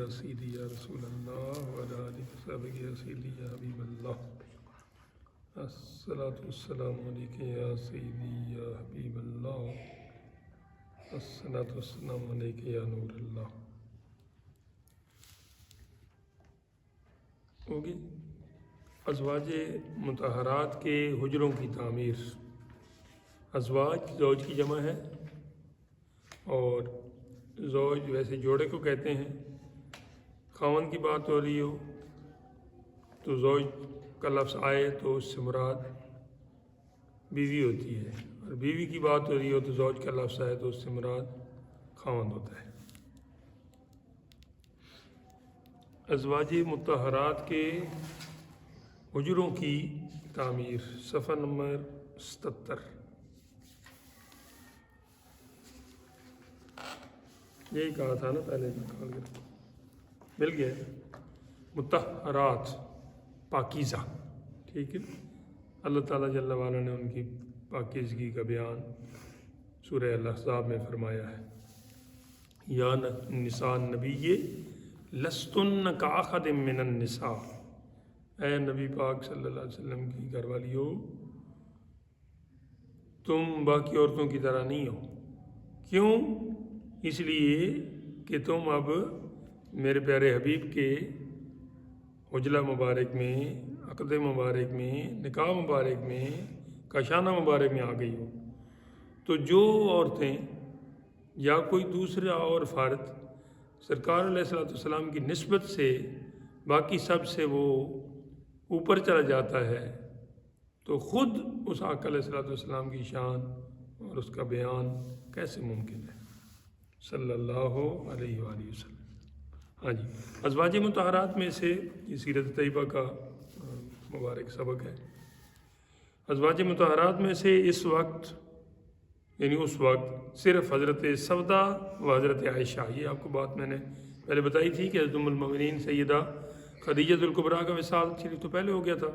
یا سیدی یا رسول اللہ وعلی آلہ وصحبہ یا سیدی یا حبیب اللہ الصلاۃ والسلام علیکہ یا سیدی یا حبیب اللہ الصلاۃ والسلام علیکہ یا نور اللہ. ہوگی ازواج مطہرات کے حجروں کی تعمیر. ازواج زوج کی جمع ہے اور زوج ویسے جوڑے کو کہتے ہیں. خاوند کی بات ہو رہی ہو تو زوج کا لفظ آئے تو اس سے مراد بیوی ہوتی ہے، اور بیوی کی بات ہو رہی ہو تو زوج کا لفظ آئے تو اس سے مراد خاوند ہوتا ہے. ازواج مطہرات کے حجروں کی تعمیر، صفحہ نمبر 77. یہی کہا تھا نا پہلے نکال کر مل گیا. مطہرات پاکیزہ، ٹھیک ہے. اللہ تعالیٰ جل وعلا نے ان کی پاکیزگی کا بیان سورہ الاحزاب میں فرمایا ہے. یا نساء النبی لستن کاحد من النساء، اے نبی پاک صلی اللہ علیہ وسلم کی گھر والیو، تم باقی عورتوں کی طرح نہیں ہو. کیوں؟ اس لیے کہ تم اب میرے پیارے حبیب کے حجلہ مبارک میں، عقد مبارک میں، نکاح مبارک میں، کاشانہ مبارک میں آ گئی ہو. تو جو عورتیں یا کوئی دوسرا اور فرد سرکار علیہ الصلوۃ والسلام کی نسبت سے باقی سب سے وہ اوپر چلا جاتا ہے، تو خود اس آقا علیہ الصلوۃ والسلام کی شان اور اس کا بیان کیسے ممکن ہے صلی اللہ علیہ وآلہ وسلم. ہاں جی، ازواج مطہرات میں سے یہ سیرت طیبہ کا مبارک سبق ہے. ازواج مطہرات میں سے اس وقت صرف حضرت سودا و حضرت عائشہ، یہ آپ کو بات میں نے پہلے بتائی تھی کہ حضرت ام المؤمنین سیدہ خدیجہ الکبریٰ کا وصال شریف تو پہلے ہو گیا تھا،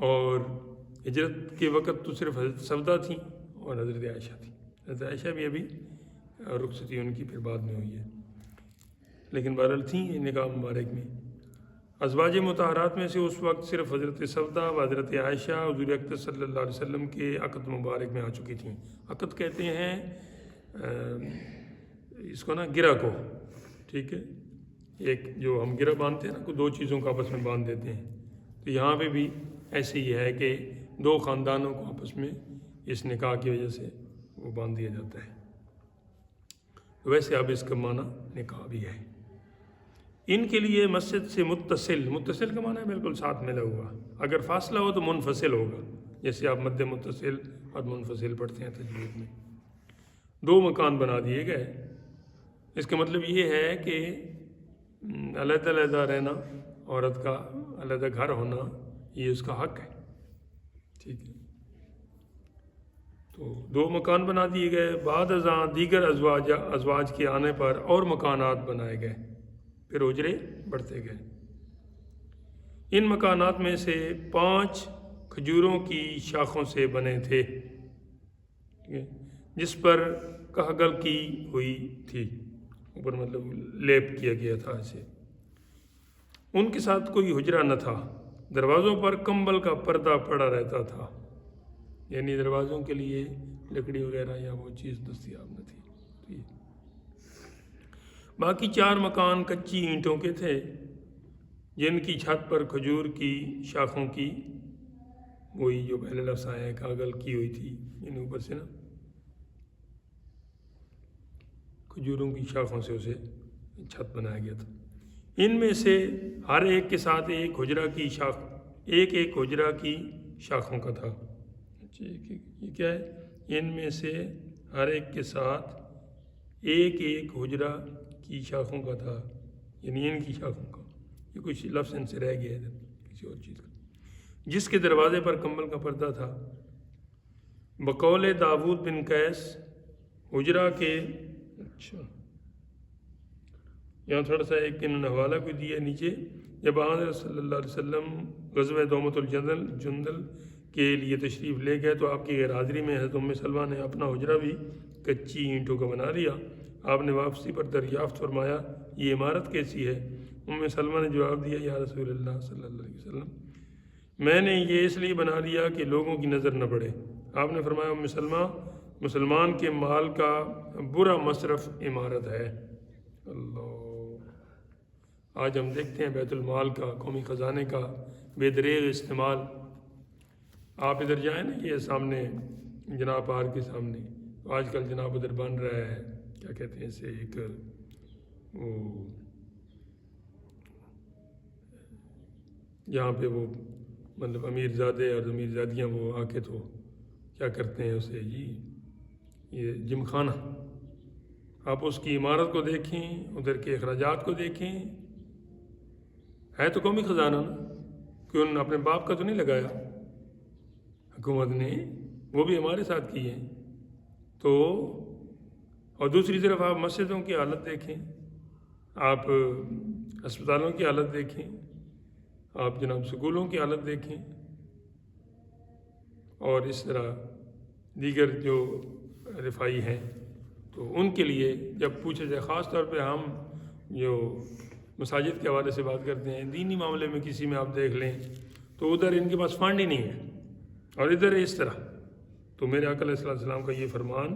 اور ہجرت کے وقت تو صرف حضرت سودا تھیں اور حضرت عائشہ تھیں. حضرت عائشہ بھی ابھی رخصتی ان کی پھر بعد میں ہوئی ہے، لیکن بہرحال تھیں نکاح مبارک میں. ازواج مطہرات میں سے اس وقت صرف حضرت سودا و حضرت عائشہ حضور اکرم صلی اللہ علیہ وسلم کے عقد مبارک میں آ چکی تھیں. عقد کہتے ہیں اس کو نا گرہ کو، ٹھیک ہے. ایک جو ہم گرہ باندھتے ہیں نا، دو چیزوں کو آپس میں باندھ دیتے ہیں، تو یہاں پہ بھی ایسے ہی ہے کہ دو خاندانوں کو آپس میں اس نکاح کی وجہ سے وہ باندھ دیا جاتا ہے. ویسے اب اس کا معنی نکاح بھی ہے. ان کے لیے مسجد سے متصل کا معنی ہے بالکل ساتھ ملا ہوا. اگر فاصلہ ہو تو منفصل ہوگا، جیسے آپ مد متصل اور منفصل پڑھتے ہیں تجوید میں. دو مکان بنا دیے گئے. اس کا مطلب یہ ہے کہ علیحدہ علیحدہ رہنا، عورت کا علیحدہ گھر ہونا، یہ اس کا حق ہے، ٹھیک ہے. تو دو مکان بنا دیے گئے. بعد ازاں دیگر ازواج کے آنے پر اور مکانات بنائے گئے، پھر حجرے بڑھتے گئے. ان مکانات میں سے 5 کھجوروں کی شاخوں سے بنے تھے، جس پر کہگل کی ہوئی تھی، اوپر مطلب لیپ کیا گیا تھا اسے. ان کے ساتھ کوئی حجرہ نہ تھا. دروازوں پر کمبل کا پردہ پڑا رہتا تھا، یعنی دروازوں کے لیے لکڑی وغیرہ یا وہ چیز دستیاب نہ تھی. باقی 4 مکان کچی اینٹوں کے تھے، جن کی چھت پر کھجور کی شاخوں کی، وہی جو پہلے لفظ آیا ہے کاغل کی ہوئی تھی، یعنی اوپر سے نا کھجوروں کی شاخوں سے اسے چھت بنایا گیا تھا. ان میں سے ہر ایک کے ساتھ ایک حجرہ کی شاخوں کا تھا. یہ کیا ہے؟ ان میں سے ہر ایک کے ساتھ ایک حجرہ کی شاخوں کا تھا، یعنی ان کی شاخوں کا. یہ کچھ لفظ ان سے رہ گیا ہے کسی اور چیز کا. جس کے دروازے پر کمبل کا پردہ تھا. بقول داود بن قیس حجرہ کے، اچھا یہاں تھوڑا سا ایک انہوں نے حوالہ کو دیا نیچے. جب حضرت صلی اللہ علیہ وسلم غزوہ دومۃ الجندل کے لیے تشریف لے گئے تو آپ کی غیر حاضری میں حضرت ام سلمہ نے اپنا حجرہ بھی کچی اینٹوں کا بنا لیا. آپ نے واپسی پر دریافت فرمایا، یہ عمارت کیسی ہے؟ سلمہ نے جواب دیا یا رسول اللہ صلی اللہ علیہ وسلم میں نے یہ اس لیے بنا لیا کہ لوگوں کی نظر نہ پڑے۔ آپ نے فرمایا سلمہ مسلمان کے مال کا برا مصرف عمارت ہے۔ اللہ، آج ہم دیکھتے ہیں بیت المال کا، قومی خزانے کا بے دریغ استعمال۔ آپ ادھر جائیں نا، یہ سامنے جناب پارک کے سامنے آج کل جناب ادھر بن رہا ہے، کیا کہتے ہیں اسے، ایک وہ جہاں پہ وہ مطلب امیر زادے اور امیر زادیاں وہ آ کے تو کیا کرتے ہیں اسے جی، یہ جم خانہ۔ آپ اس کی عمارت کو دیکھیں، ادھر کے اخراجات کو دیکھیں، ہے تو قومی خزانہ نا، کہ انہوں نے اپنے باپ کا تو نہیں لگایا حکومت نے، وہ بھی ہمارے ساتھ کی ہیں تو۔ اور دوسری طرف آپ مسجدوں کی حالت دیکھیں، آپ ہسپتالوں کی حالت دیکھیں، آپ جناب سکولوں کی حالت دیکھیں، اور اس طرح دیگر جو رفائی ہیں، تو ان کے لیے جب پوچھا جائے، خاص طور پہ ہم جو مساجد کے حوالے سے بات کرتے ہیں، دینی معاملے میں کسی میں آپ دیکھ لیں تو ادھر ان کے پاس فنڈ ہی نہیں ہے، اور ادھر اس طرح۔ تو میرے آقا علیہ السلام کا یہ فرمان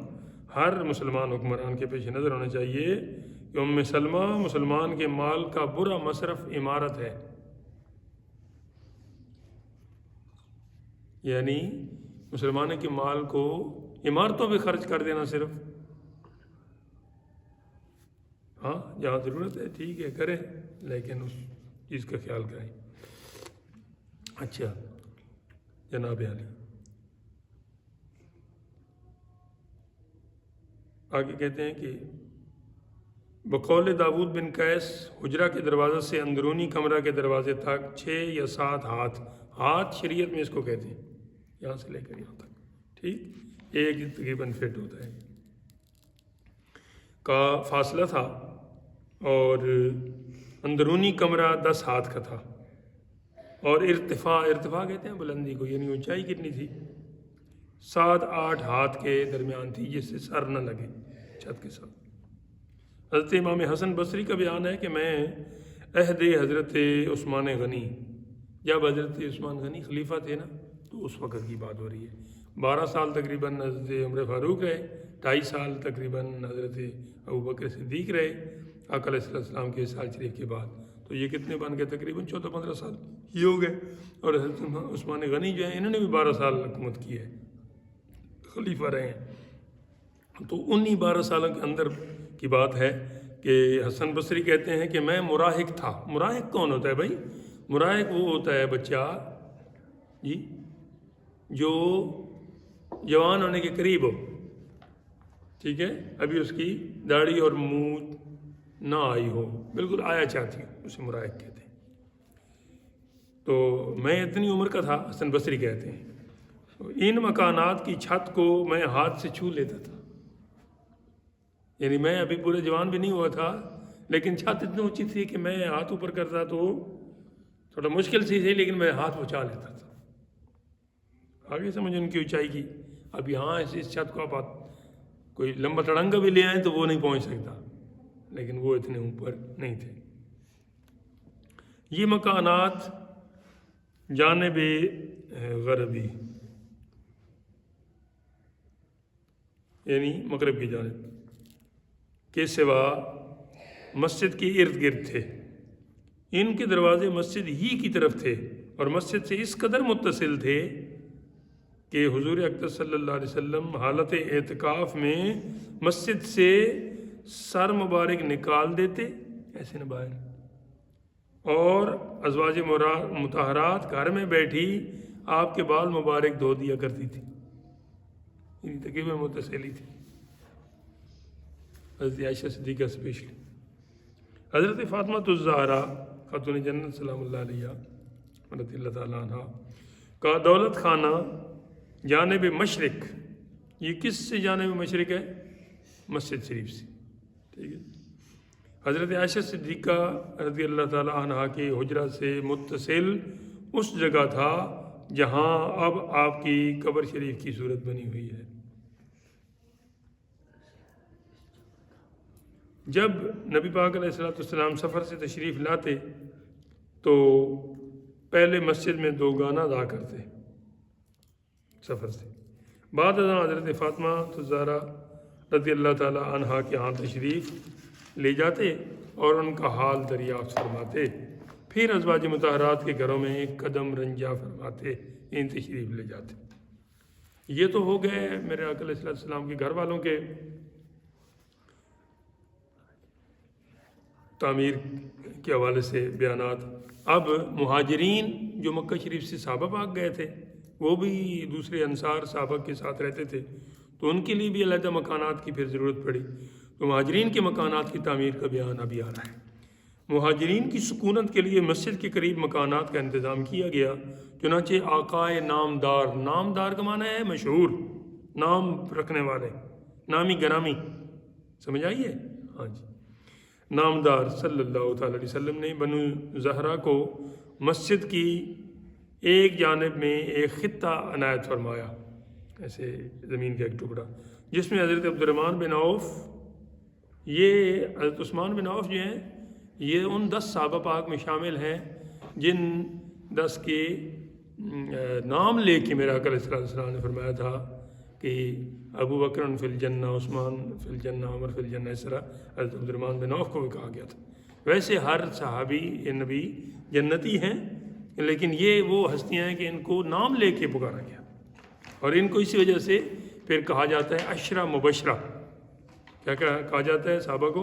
ہر مسلمان حکمران کے پیش نظر ہونا چاہیے کہ سلمہ مسلمان کے مال کا برا مصرف عمارت ہے، یعنی مسلمان کے مال کو عمارتوں پہ خرچ کر دینا صرف، ہاں جہاں ضرورت ہے ٹھیک ہے کریں، لیکن اس چیز کا خیال کریں۔ اچھا جناب علی آگے کہتے ہیں کہ بقول داود بن قیس حجرہ کے دروازے سے اندرونی کمرہ کے دروازے تک 6 یا 7 ہاتھ شریعت میں اس کو کہتے ہیں، یہاں سے لے کر یہاں تک، ٹھیک، ایک تقریباً فٹ ہوتا ہے کا فاصلہ تھا، اور اندرونی کمرہ 10 ہاتھ کا تھا، اور ارتفاع کہتے ہیں بلندی کو، یعنی اونچائی کتنی تھی، 7-8 ہاتھ کے درمیان تھی، جس سے سر نہ لگے چھت کے ساتھ۔ حضرت امام حسن بصری کا بیان ہے کہ میں عہد حضرت عثمان غنی، جب حضرت عثمان غنی خلیفہ تھے نا، تو اس وقت کی بات ہو رہی ہے، 12 سال تقریباً حضرت عمر فاروق رہے، 2.5 سال تقریباً حضرت ابوبکر صدیق رہے آقا علیہ السلام کے سال شریف کے بعد، تو یہ کتنے بن گئے، تقریباً 14-15 سال یہ ہو گئے۔ اور حضرت عثمان غنی جو ہیں انہوں نے بھی 12 سال حکومت کی ہے، خلیفہ رہے ہیں۔ تو انہی 12 سالوں کے اندر کی بات ہے کہ حسن بصری کہتے ہیں کہ میں مراہق تھا۔ مراہق کون ہوتا ہے بھائی؟ مراہق وہ ہوتا ہے بچہ جی جو جوان ہونے کے قریب ہو، ٹھیک ہے، ابھی اس کی داڑھی اور منہ نہ آئی ہو، بالکل آیا چاہتی ہو، اسے مراہق کہتے ہیں۔ تو میں اتنی عمر کا تھا، حسن بصری کہتے ہیں، ان مکانات کی چھت کو میں ہاتھ سے چھو لیتا تھا، یعنی میں ابھی پورے جوان بھی نہیں ہوا تھا، لیکن چھت اتنی اونچی تھی کہ میں ہاتھ اوپر کرتا تو تھوڑا مشکل سی تھی، لیکن میں ہاتھ پہنچا لیتا تھا۔ آگے سمجھ ان کی اونچائی کی۔ اب یہاں اس چھت کو آپ کوئی لمبا تڑنگا بھی لے آئیں تو وہ نہیں پہنچ سکتا، لیکن وہ اتنے اوپر نہیں تھے۔ یہ مکانات جانب غربی، یعنی مغرب کی جانب کے سوا مسجد کے ارد گرد تھے۔ ان کے دروازے مسجد ہی کی طرف تھے، اور مسجد سے اس قدر متصل تھے کہ حضور اقدس صلی اللہ علیہ وسلم حالت اعتکاف میں مسجد سے سر مبارک نکال دیتے ایسے نہ باہر، اور ازواج مطہرات گھر میں بیٹھی آپ کے بال مبارک دھو دیا کرتی تھی، یعنی تقریباً متصلی تھی۔ حضرت عائشہ صدیقہ اسپیشلی، حضرت فاطمہ الزہرا خاتون جنت سلام اللہ علیہ رضی اللہ تعالیٰ عنہ کا دولت خانہ جانب مشرق، یہ کس سے جانب مشرق ہے؟ مسجد شریف سے، ٹھیک ہے۔ حضرت عائشہ صدیقہ رضی اللہ تعالیٰ عنہ کے حجرہ سے متصل اس جگہ تھا جہاں اب آپ کی قبر شریف کی صورت بنی ہوئی ہے۔ جب نبی پاک علیہ الصلوۃ والسلام سفر سے تشریف لاتے تو پہلے مسجد میں 2 گانا ادا کرتے سفر سے، بعد ازاں حضرت فاطمہ الزہرا رضی اللہ تعالیٰ عنہا کے ہاں تشریف لے جاتے اور ان کا حال دریافت فرماتے، پھر ازواج مطہرات کے گھروں میں ایک قدم رنجا فرماتے، ان تشریف لے جاتے۔ یہ تو ہو گئے میرے آقا علیہ السلام کے گھر والوں کے تعمیر کے حوالے سے بیانات۔ اب مہاجرین جو مکہ شریف سے صحابہ پاک گئے تھے، وہ بھی دوسرے انصار صحابہ کے ساتھ رہتے تھے، تو ان کے لیے بھی علیحدہ مکانات کی پھر ضرورت پڑی، تو مہاجرین کے مکانات کی تعمیر کا بیان ابھی آ رہا ہے۔ مہاجرین کی سکونت کے لیے مسجد کے قریب مکانات کا انتظام کیا گیا، چنانچہ آقائے نامدار، نامدار کا معنی ہے مشہور، نام رکھنے والے، نامی گرامی، سمجھ آئیے؟ ہاں جی، نامدار صلی اللہ تعالیٰ علیہ وسلم نے بنو زہرا کو مسجد کی ایک جانب میں ایک خطہ عنایت فرمایا، ایسے زمین کا ایک ٹکڑا، جس میں حضرت عبد الرحمن بن عوف، یہ حضرت عثمان بن عوف جو ہیں یہ ان 10 صحابہ پاک میں شامل ہیں جن 10 کے نام لے کے میرا آقا علیہ السلام نے فرمایا تھا کہ ابو بکر فی الجنہ، عثمان فی الجنہ، عمر فی الجنہ، اس طرح حضرت عبد الرحمن بن عوف کو بھی کہا گیا تھا۔ ویسے ہر صحابی نبی جنتی ہیں، لیکن یہ وہ ہستیاں ہیں کہ ان کو نام لے کے پکارا گیا، اور ان کو اسی وجہ سے پھر کہا جاتا ہے عشرہ مبشرہ۔ کیا کہا جاتا ہے صحابہ کو؟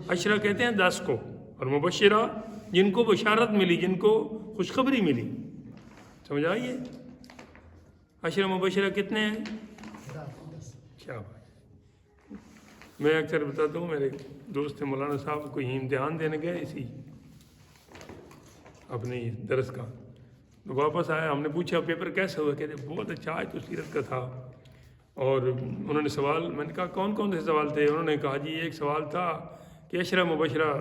عشرہ کہتے ہیں 10 کو، اور مبشرہ جن کو بشارت ملی، جن کو خوشخبری ملی، سمجھ آئیے؟ عشرہ مبشرہ کتنے ہیں؟ کیا بھائی، میں اکثر بتاتا ہوں، میرے دوست مولانا صاحب کوئی امتحان دینے گئے اسی اپنی درس کا، تو واپس آیا، ہم نے پوچھا پیپر کیسا ہوا، کہتے بہت اچھا، آج تو سیرت کا تھا، اور انہوں نے سوال، میں نے کہا کون کون سے سوال تھے؟ انہوں نے کہا جی ایک سوال تھا کہ عشرہ مبشرہ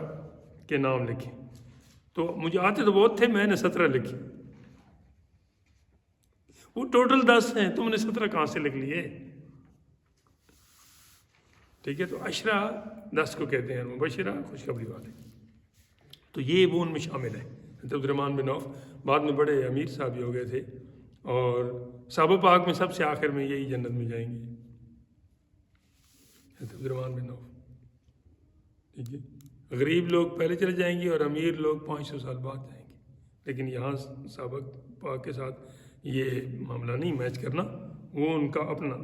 کے نام لکھیں، تو مجھے آتے تو بہت تھے، میں نے 17 لکھی، وہ ٹوٹل 10 ہیں، تم نے 17 کہاں سے لکھ لیے؟ ٹھیک ہے، تو عشرہ 10 کو کہتے ہیں، مبشرہ خوشخبری والے، تو یہ وہ ان میں شامل ہے۔ حضرت عبد الرحمن بن عوف بعد میں بڑے امیر صاحب بھی ہو گئے تھے، اور صحابہ پاک میں سب سے آخر میں یہی جنت میں جائیں گے، حضرت عبد الرحمن بن عوف، ٹھیک ہے۔ غریب لوگ پہلے چلے جائیں گے اور امیر لوگ 500 سال بعد جائیں گے، لیکن یہاں صحابہ پاک کے ساتھ یہ معاملہ نہیں میچ کرنا، وہ ان کا اپنا،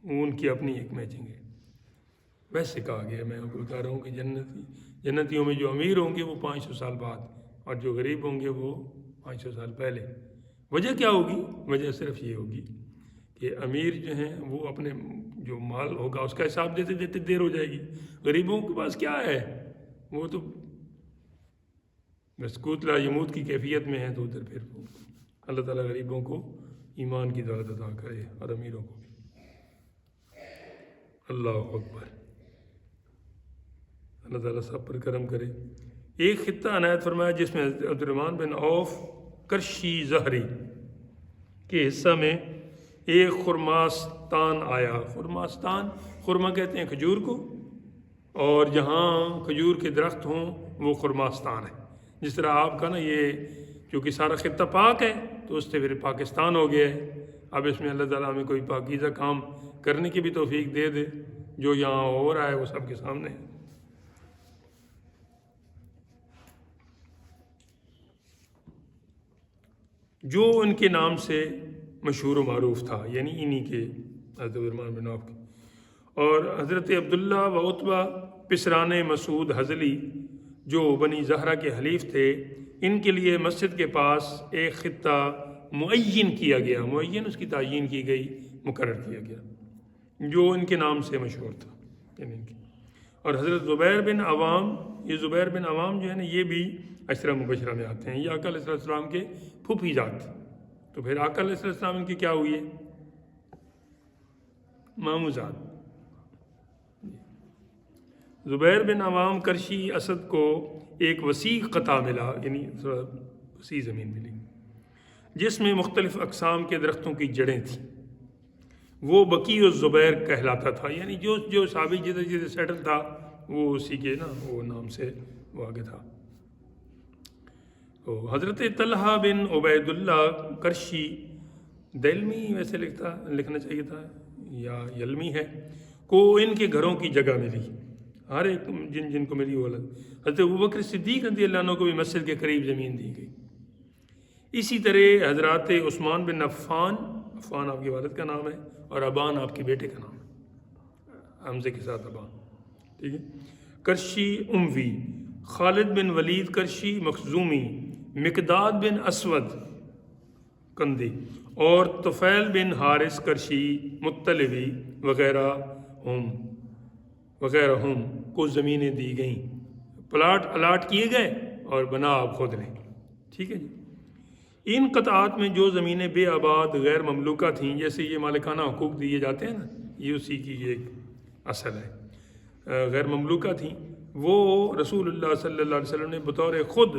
وہ ان کی اپنی ایک میچنگ ہے۔ ویسے کہا گیا، میں آپ کو بتا رہا ہوں کہ جنتیوں میں جو امیر ہوں گے وہ 500 سال بعد، اور جو غریب ہوں گے وہ 500 سال پہلے۔ وجہ کیا ہوگی؟ وجہ صرف یہ ہوگی کہ امیر جو ہیں وہ اپنے جو مال ہوگا اس کا حساب دیتے دیتے دیر ہو جائے گی، غریبوں کے پاس کیا ہے، وہ تو مسکوت لا یموت کی کیفیت میں ہے، تو ادھر پھر اللہ تعالیٰ غریبوں کو ایمان کی دولت عطا کرے اور امیروں کو بھی۔ اللہ اکبر، اللہ تعالیٰ سب پر کرم کرے۔ ایک خطہ عنایت فرمایا جس میں عبد الرحمن بن عوف کرشی زہری کے حصہ میں ایک خرماستان آیا۔ خرماستان، خرما کہتے ہیں کھجور کو، اور جہاں کھجور کے درخت ہوں وہ خرماستان ہے۔ جس طرح آپ کا نا یہ چونکہ سارا خطہ پاک ہے تو اس سے پھر پاکستان ہو گیا ہے۔ اب اس میں اللہ تعالیٰ ہمیں کوئی پاکیزہ کام کرنے کی بھی توفیق دے دے، جو یہاں ہو رہا ہے وہ سب کے سامنے ہے۔ جو ان کے نام سے مشہور و معروف تھا، یعنی انہی کے حضرت عبدالرحمن بن عوف کے، اور حضرت عبداللہ و عتبہ پسران مسعود حضلی جو بنی زہرہ کے حلیف تھے، ان کے لیے مسجد کے پاس ایک خطہ معین کیا گیا، معین اس کی تعیین کی گئی، مقرر کیا گیا، جو ان کے نام سے مشہور تھا، یعنی ان کی۔ اور حضرت زبیر بن عوام، یہ زبیر بن عوام جو ہے نا یہ بھی عشرہ مبشرہ میں آتے ہیں، یہ آقا علیہ السلام کے پھوپھی جات تھے، تو پھر آقا علیہ السلام ان کی کیا ہوئی ہے؟ ماموزاد۔ زبیر بن عوام کرشی اسد کو ایک وسیع قطع ملا، یعنی تھوڑا وسیع زمین ملی، جس میں مختلف اقسام کے درختوں کی جڑیں تھیں۔ وہ بقیع الزبیر کہلاتا تھا، یعنی جو صحابی جدھر جدھر سیٹل تھا وہ اسی کے نا وہ نام سے وہ آگے تھا۔ تو حضرت طلحہ بن عبید اللہ کرشی، دلمی ویسے لکھنا چاہیے تھا یا یلمی ہے، کو ان کے گھروں کی جگہ ملی، ہر ایک جن کو ملی وہ الگ۔ حضرت ابوبکر صدیق رضی اللہ عنہ کو بھی مسجد کے قریب زمین دی گئی۔ اسی طرح حضرات عثمان بن عفان آپ کے والد کا نام ہے، اور ابان آپ کے بیٹے کا نام ہے، حمزے کے ساتھ ابان، ٹھیک ہے۔ کرشی اموی، خالد بن ولید کرشی مخزومی، مقداد بن اسود کندی، اور طفیل بن حارث کرشی مطلبی وغیرہ ہم کو زمینیں دی گئیں، پلاٹ الاٹ کیے گئے اور بنا آپ خود لیں، ٹھیک ہے جی۔ ان قطعات میں جو زمینیں بے آباد غیر مملوکہ تھیں، جیسے یہ مالکانہ حقوق دیے جاتے ہیں نا، یہ اسی کی ایک اصل ہے، غیر مملوکہ تھیں، وہ رسول اللہ صلی اللہ علیہ وسلم نے بطور خود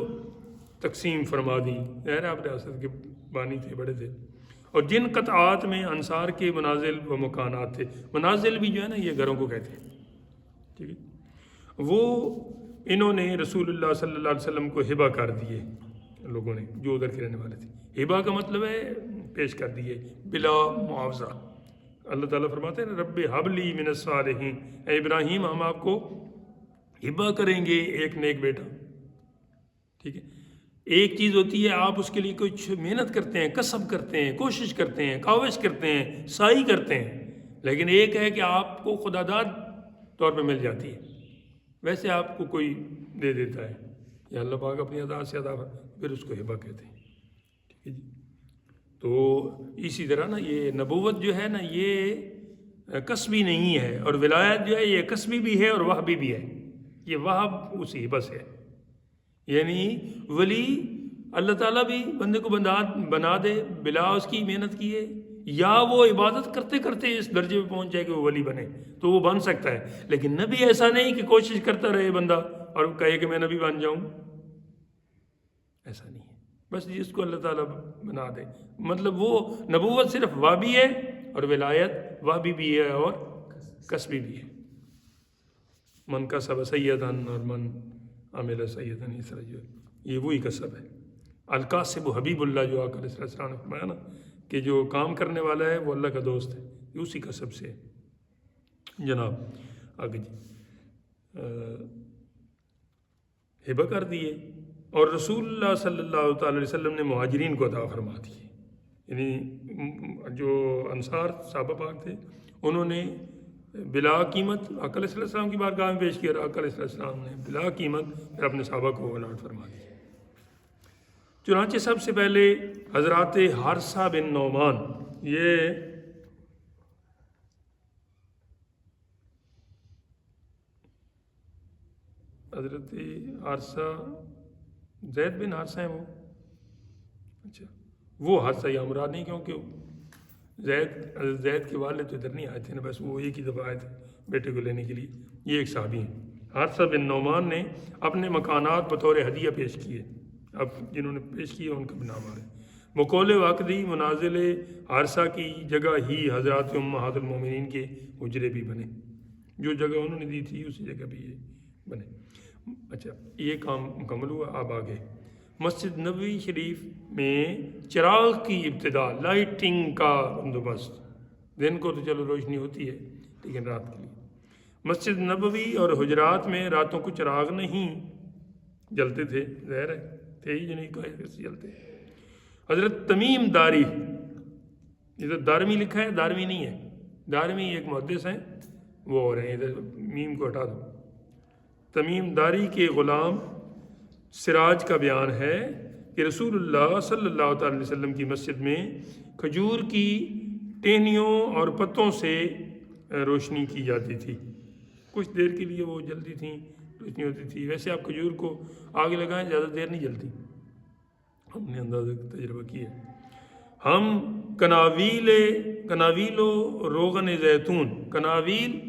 تقسیم فرما دی۔ ظاہر ہے آپ ریاست کے بانی تھے، بڑے تھے۔ اور جن قطعات میں انصار کے منازل و مکانات تھے، منازل بھی جو ہے نا یہ گھروں کو کہتے ہیں، ٹھیک ہے، وہ انہوں نے رسول اللہ صلی اللہ علیہ وسلم کو ہبہ کر دیے، لوگوں نے جو ادھر کے رہنے والے تھے۔ ہبہ کا مطلب ہے پیش کر دیے بلا معاوضہ۔ اللہ تعالیٰ فرماتے ہیں رب ہب لی من الصالحین، اے ابراہیم ہم آپ کو ہبہ کریں گے ایک نیک بیٹا، ٹھیک ہے۔ ایک چیز ہوتی ہے آپ اس کے لیے کچھ محنت کرتے ہیں، کسب کرتے ہیں، کوشش کرتے ہیں، کاوش کرتے ہیں، سعی کرتے ہیں، لیکن ایک ہے کہ آپ کو خدا داد طور پہ مل جاتی ہے، ویسے آپ کو کوئی دے دیتا ہے، یا اللہ پاک اپنی عطا سے عطا پھر اس کو ہبہ کہتے ہیں، ٹھیک ہے جی۔ تو اسی طرح نا یہ نبوت جو ہے نا یہ کسبی نہیں ہے، اور ولایت جو ہے یہ کسبی بھی ہے اور وہبی بھی ہے، یہ وہب اسی ہبہ سے ہے، یعنی ولی اللہ تعالیٰ بھی بندے کو بنا دے بلا اس کی محنت کیے، یا وہ عبادت کرتے کرتے اس درجے پہ پہنچ جائے کہ وہ ولی بنے تو وہ بن سکتا ہے، لیکن نبی ایسا نہیں کہ کوشش کرتا رہے بندہ اور کہے کہ میں نبی بن جاؤں، ایسا نہیں ہے، بس جس کو اللہ تعالیٰ بنا دے، مطلب وہ نبوت صرف وابی ہے اور ولایت وابی بھی ہے اور کسبی بھی ہے۔ من کسب سیدن اور من عمل سیدن، اس طرح جو یہ وہی کسب ہے۔ القاسب حبیب اللہ، جو آقا علیہ السلام نے فرمایا نا کہ جو کام کرنے والا ہے وہ اللہ کا دوست ہے، یہ اسی کسب سے ہے۔ جناب آگے جی، ہبہ کر دیے، اور رسول اللہ صلی اللہ تعالی علیہ وسلم نے مہاجرین کو عطا فرما دیے، یعنی جو انصار صحابہ پاک تھے انہوں نے بلا قیمت آقا علیہ السلام کی بارگاہ میں پیش کیا، اور آقا علیہ السلام نے بلا قیمت پھر اپنے صحابہ کو الاٹ فرما دیا۔ چنانچہ سب سے پہلے حضرات حارثہ بن نعمان، یہ حضرت حارثہ زید بن حارثہ ہیں وہ، اچھا وہ حارثہ یا مراد نہیں، کیونکہ زید کے والد تو ادھر نہیں آئے تھے نا، بس وہ ایک ہی دفعہ آئے تھے بیٹے کو لینے کے لیے، یہ ایک صحابی ہیں۔ حارثہ بن نعمان نے اپنے مکانات بطور ہدیہ پیش کیے، اب جنہوں نے پیش کیا ان کا بھی نام آ رہا ہے۔ مقول واقعی منازل حارثہ کی جگہ ہی حضرات امہات المومنین کے حجرے بھی بنے، جو جگہ انہوں نے دی تھی اسی جگہ بھی یہ بنے۔ اچھا یہ کام مکمل ہوا، اب آگے مسجد نبوی شریف میں چراغ کی ابتدا، لائٹنگ کا بندوبست، دن کو تو چلو روشنی ہوتی ہے لیکن رات کے لیے مسجد نبوی اور حجرات میں راتوں کو چراغ نہیں جلتے تھے، ظاہر ہے تھے ہی جو نہیں کیسے جلتے۔ حضرت تمیم داری، ادھر دارمی لکھا ہے، دارمی نہیں ہے، دارمی ایک محدث ہیں وہ اور ہیں، ادھر میم کو ہٹا دو۔ تمیم داری کے غلام سراج کا بیان ہے کہ رسول اللہ صلی اللہ تعالی علیہ وسلم کی مسجد میں کھجور کی ٹہنیوں اور پتوں سے روشنی کی جاتی تھی، کچھ دیر کے لیے وہ جلتی تھیں، روشنی ہوتی تھی۔ ویسے آپ کھجور کو آگ لگائیں زیادہ دیر نہیں جلتی، ہم نے اندازہ تجربہ کیا۔ ہم کناویل و روغن زیتون، کناویل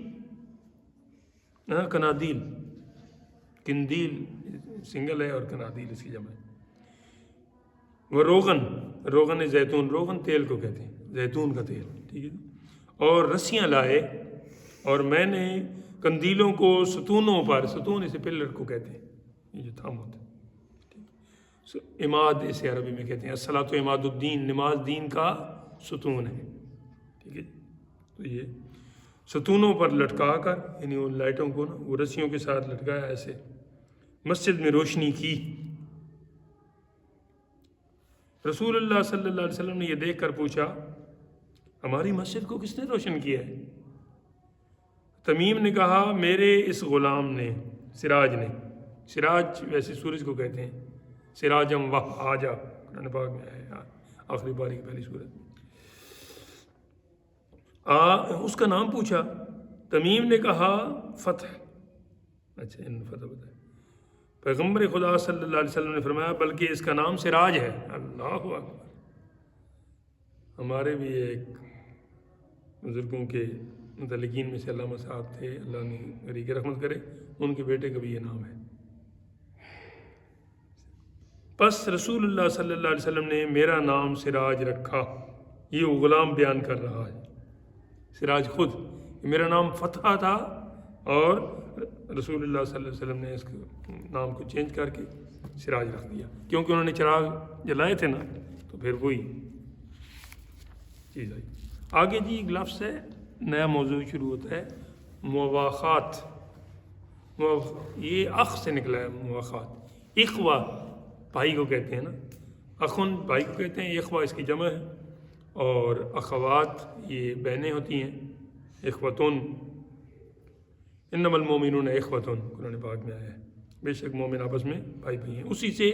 کنادیل، کندیل سنگل ہے اور کنادیل اس کی جمع ہے۔ وہ روغن زیتون، روغن تیل کو کہتے ہیں، زیتون کا تیل، ٹھیک ہے، اور رسیاں لائے، اور میں نے قندیلوں کو ستونوں پر، ستون اسے پلر کو کہتے ہیں، یہ جو تھام ہوتا ہے، عماد اسے عربی میں کہتے ہیں، الصلاۃ عماد الدین، نماز دین کا ستون ہے، ٹھیک ہے۔ تو یہ ستونوں پر لٹکا کر، یعنی ان لائٹوں کو نا وہ رسیوں کے ساتھ لٹکایا ایسے، مسجد میں روشنی کی۔ رسول اللہ صلی اللہ علیہ وسلم نے یہ دیکھ کر پوچھا، ہماری مسجد کو کس نے روشن کیا ہے؟ تمیم نے کہا، میرے اس غلام نے، سراج نے، سراج ویسے سورج کو کہتے ہیں، سراجم وہاجا قرآن پاک میں ہے، آخری پاری کی پہلی سورت۔ اس کا نام پوچھا، تمیم نے کہا فتح، اچھا ان فتح بتایا۔ پیغمبر خدا صلی اللہ علیہ وسلم نے فرمایا بلکہ اس کا نام سراج ہے۔ اللہ اکبر۔ ہمارے بھی ایک بزرگوں کے متعلقین میں سے علامہ صاحب تھے، اللہ نے غریق رحمت کرے، ان کے بیٹے کا بھی یہ نام ہے۔ پس رسول اللہ صلی اللہ علیہ وسلم نے میرا نام سراج رکھا، یہ وہ غلام بیان کر رہا ہے، سراج خود، میرا نام فتح تھا اور رسول اللہ صلی اللہ علیہ وسلم نے اس نام کو چینج کر کے سراج رکھ دیا، کیونکہ انہوں نے چراغ جلائے تھے نا، تو پھر وہی چیز آئی۔ آگے جی ایک لفظ ہے، نیا موضوع شروع ہوتا ہے، مواخات۔ یہ اخ سے نکلا ہے مواخات، اخوہ بھائی کو کہتے ہیں نا، اخن بھائی کو کہتے ہیں، اخوہ اس کی جمع ہے، اور اخوات یہ بہنیں ہوتی ہیں، اخوتن، انما المومنون اخوتن قرآن پاک میں آیا ہے، بے شک مومن آپس میں بھائی بھائی ہیں۔ اسی سے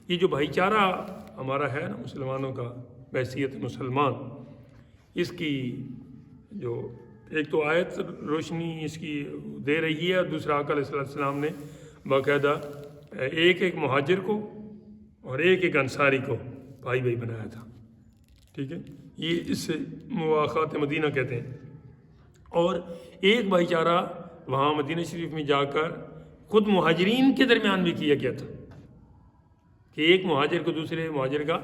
یہ جو بھائی چارہ ہمارا ہے نا مسلمانوں کا بحیثیت مسلمان، اس کی جو ایک تو آیت روشنی اس کی دے رہی ہے، اور دوسرا آقا علیہ السلام نے باقاعدہ ایک ایک مہاجر کو اور ایک ایک انصاری کو بھائی بھائی بنایا تھا، ٹھیک ہے، یہ اس سے مواخات مدینہ کہتے ہیں۔ اور ایک بھائی چارہ وہاں مدینہ شریف میں جا کر خود مہاجرین کے درمیان بھی کیا گیا تھا، کہ ایک مہاجر کو دوسرے مہاجر کا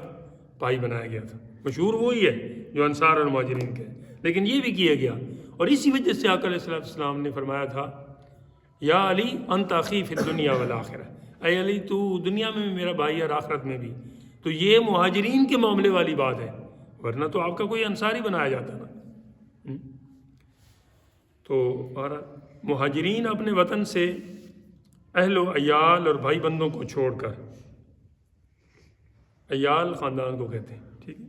بھائی بنایا گیا تھا، مشہور وہی ہے جو انصار اور مہاجرین کے، لیکن یہ بھی کیا گیا۔ اور اسی وجہ سے آقا علیہ السلام نے فرمایا تھا، یا علی انت اخی فی الدنیا والآخرہ، اے علی تو دنیا میں میرا بھائی اور آخرت میں بھی۔ تو یہ مہاجرین کے معاملے والی بات ہے، ورنہ تو آپ کا کوئی انصاری بنایا جاتا نا۔ تو مہاجرین اپنے وطن سے اہل و عیال اور بھائی بندوں کو چھوڑ کر، عیال خاندان کو کہتے ہیں، ٹھیک ہے،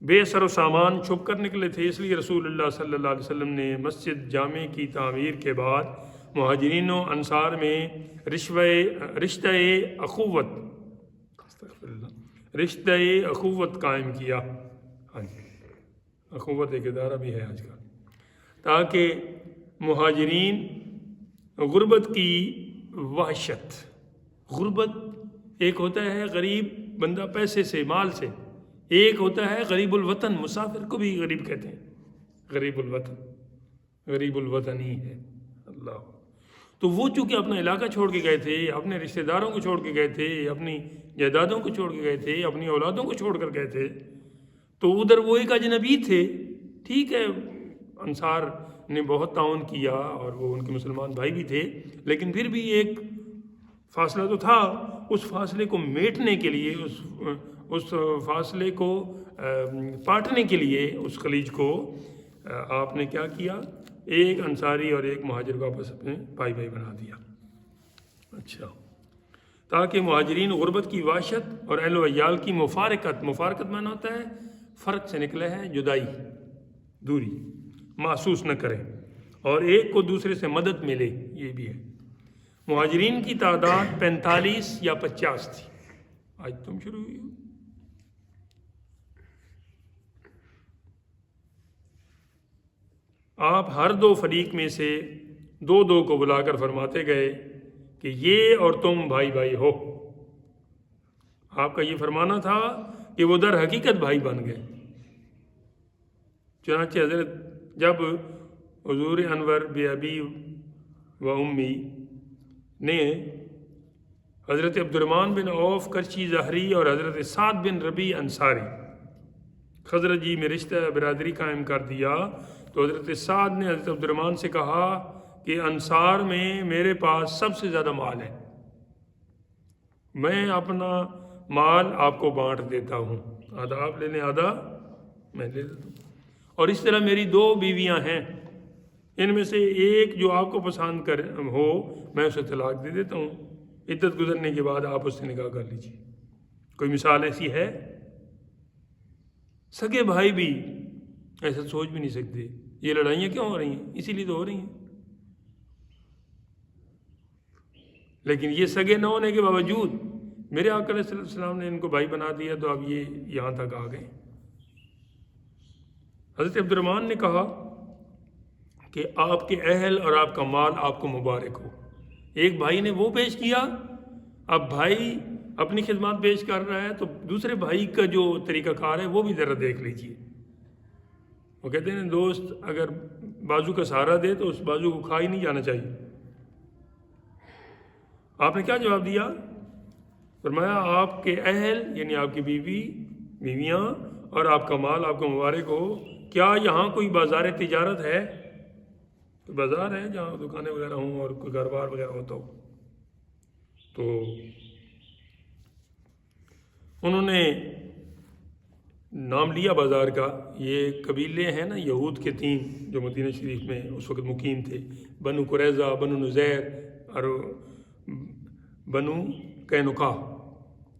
بے سر و سامان چھپ کر نکلے تھے۔ اس لیے رسول اللہ صلی اللہ علیہ وسلم نے مسجد جامع کی تعمیر کے بعد مہاجرین و انصار میں رشتہ اخوت قائم کیا۔ ہاں جی، اخوت ایک ادارہ بھی ہے آج کل، تاکہ مہاجرین غربت کی وحشت، غربت ایک ہوتا ہے غریب بندہ پیسے سے مال سے، ایک ہوتا ہے غریب الوطن، مسافر کو بھی غریب کہتے ہیں، غریب الوطن، غریب الوطن ہی ہے اللہ۔ تو وہ چونکہ اپنا علاقہ چھوڑ کے گئے تھے، اپنے رشتہ داروں کو چھوڑ کے گئے تھے، اپنی جائیدادوں کو چھوڑ کے گئے تھے، اپنی اولادوں کو چھوڑ کر گئے تھے، تو ادھر وہ ایک اجنبی تھے، ٹھیک ہے، انصار نے بہت تعاون کیا اور وہ ان کے مسلمان بھائی بھی تھے، لیکن پھر بھی ایک فاصلہ تو تھا۔ اس فاصلے کو میٹنے کے لیے، اس فاصلے کو پاٹنے کے لیے، اس خلیج کو آپ نے کیا کیا، ایک انصاری اور ایک مہاجر کو آپس میں بھائی بھائی بنا دیا۔ اچھا، تاکہ مہاجرین غربت کی وحشت اور اہل و عیال کی مفارقت معنی ہوتا ہے فرق سے نکلا ہے جدائی، دوری، محسوس نہ کریں، اور ایک کو دوسرے سے مدد ملے، یہ بھی ہے۔ مہاجرین کی تعداد 45 یا 50 تھی۔ آج تم شروع ہوئی ہو۔ آپ ہر دو فریق میں سے دو دو کو بلا کر فرماتے گئے کہ یہ اور تم بھائی بھائی ہو۔ آپ کا یہ فرمانا تھا کہ وہ در حقیقت بھائی بن گئے۔ چنانچہ حضرت جب حضور انور بی ابی و امی نے حضرت عبدالرحمن بن عوف کرچی ظہری اور حضرت سعد بن ربیع انصاری خزرجی میں رشتہ برادری قائم کر دیا، تو حضرت سعد نے حضرت عبد الرحمن سے کہا کہ انصار میں میرے پاس سب سے زیادہ مال ہے، میں اپنا مال آپ کو بانٹ دیتا ہوں، آدھا آپ لے لیں آدھا میں لے لیتا ہوں، اور اس طرح میری 2 بیویاں ہیں، ان میں سے ایک جو آپ کو پسند ہو میں اسے طلاق دے دیتا ہوں، عدت گزرنے کے بعد آپ اس سے نکاح کر لیجیے۔ کوئی مثال ایسی ہے؟ سگے بھائی بھی ایسا سوچ بھی نہیں سکتے۔ یہ لڑائیاں کیوں ہو رہی ہیں؟ اسی لیے تو ہو رہی ہیں۔ لیکن یہ سگے نہ ہونے کے باوجود میرے آقا علیہ السلام نے ان کو بھائی بنا دیا، تو اب یہ یہاں تک آ گئے۔ حضرت عبد الرحمن نے کہا کہ آپ کے اہل اور آپ کا مال آپ کو مبارک ہو۔ ایک بھائی نے وہ پیش کیا، اب بھائی اپنی خدمات پیش کر رہا ہے، تو دوسرے بھائی کا جو طریقہ کار ہے وہ بھی ذرا دیکھ لیجیے۔ وہ کہتے ہیں دوست اگر بازو کا سہارا دے تو اس بازو کو کھا ہی نہیں جانا چاہیے۔ آپ نے کیا جواب دیا؟ فرمایا آپ کے اہل یعنی آپ کی بیویاں اور آپ کا مال آپ کو مبارک ہو، کیا یہاں کوئی بازار تجارت ہے؟ کوئی بازار ہے جہاں دکانیں وغیرہ ہوں اور کوئی کاروبار وغیرہ ہوتا ہو؟ تو انہوں نے نام لیا بازار کا۔ یہ قبیلے ہیں نا یہود کے 3 جو مدینہ شریف میں اس وقت مقیم تھے، بنو قریظہ، بنو نذیر اور بنو قینقاع،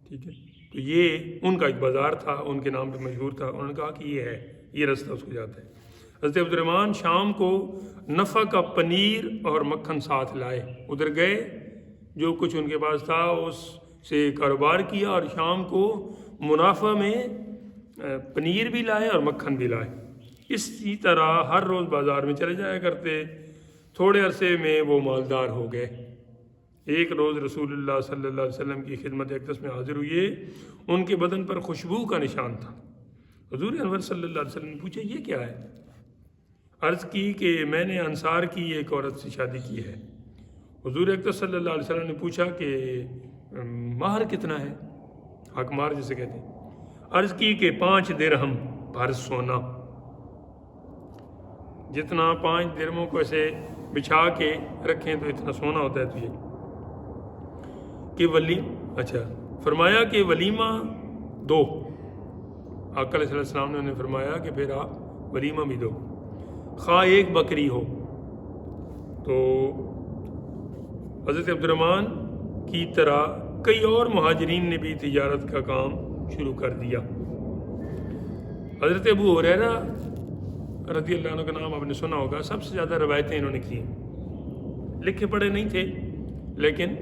ٹھیک ہے؟ تو یہ ان کا ایک بازار تھا، ان کے نام پہ مشہور تھا۔ انہوں نے کہا کہ یہ ہے، یہ رستہ اس کو جاتا ہے۔ حضرت عبد الرحمن شام کو نفع کا پنیر اور مکھن ساتھ لائے، ادھر گئے، جو کچھ ان کے پاس تھا اس سے کاروبار کیا، اور شام کو منافع میں پنیر بھی لائے اور مکھن بھی لائے۔ اسی طرح ہر روز بازار میں چلے جایا کرتے۔ تھوڑے عرصے میں وہ مالدار ہو گئے۔ ایک روز رسول اللہ صلی اللہ علیہ وسلم کی خدمت اقدس میں حاضر ہوئے، ان کے بدن پر خوشبو کا نشان تھا۔ حضور انور صلی اللہ علیہ وسلم نے پوچھا یہ کیا ہے؟ عرض کی کہ میں نے انصار کی ایک عورت سے شادی کی ہے۔ حضور اقدس صلی اللہ علیہ وسلم نے پوچھا کہ مہر کتنا ہے؟ حق مہر جسے کہتے ہیں۔ عرض کی کہ 5 درہم بھر سونا۔ جتنا 5 درہموں کو ایسے بچھا کے رکھیں تو اتنا سونا ہوتا ہے۔ تو یہ کہ اچھا فرمایا کہ ولیمہ 2۔ آقا علیہ السلام نے انہیں فرمایا کہ پھر آپ ولیمہ بھی دو، خواہ 1 بکری ہو۔ تو حضرت عبد الرحمن کی طرح کئی اور مہاجرین نے بھی تجارت کا کام شروع کر دیا۔ حضرت ابو ہریرہ رضی اللہ عنہ کا نام آپ نے سنا ہوگا، سب سے زیادہ روایتیں انہوں نے کی، لکھے پڑھے نہیں تھے لیکن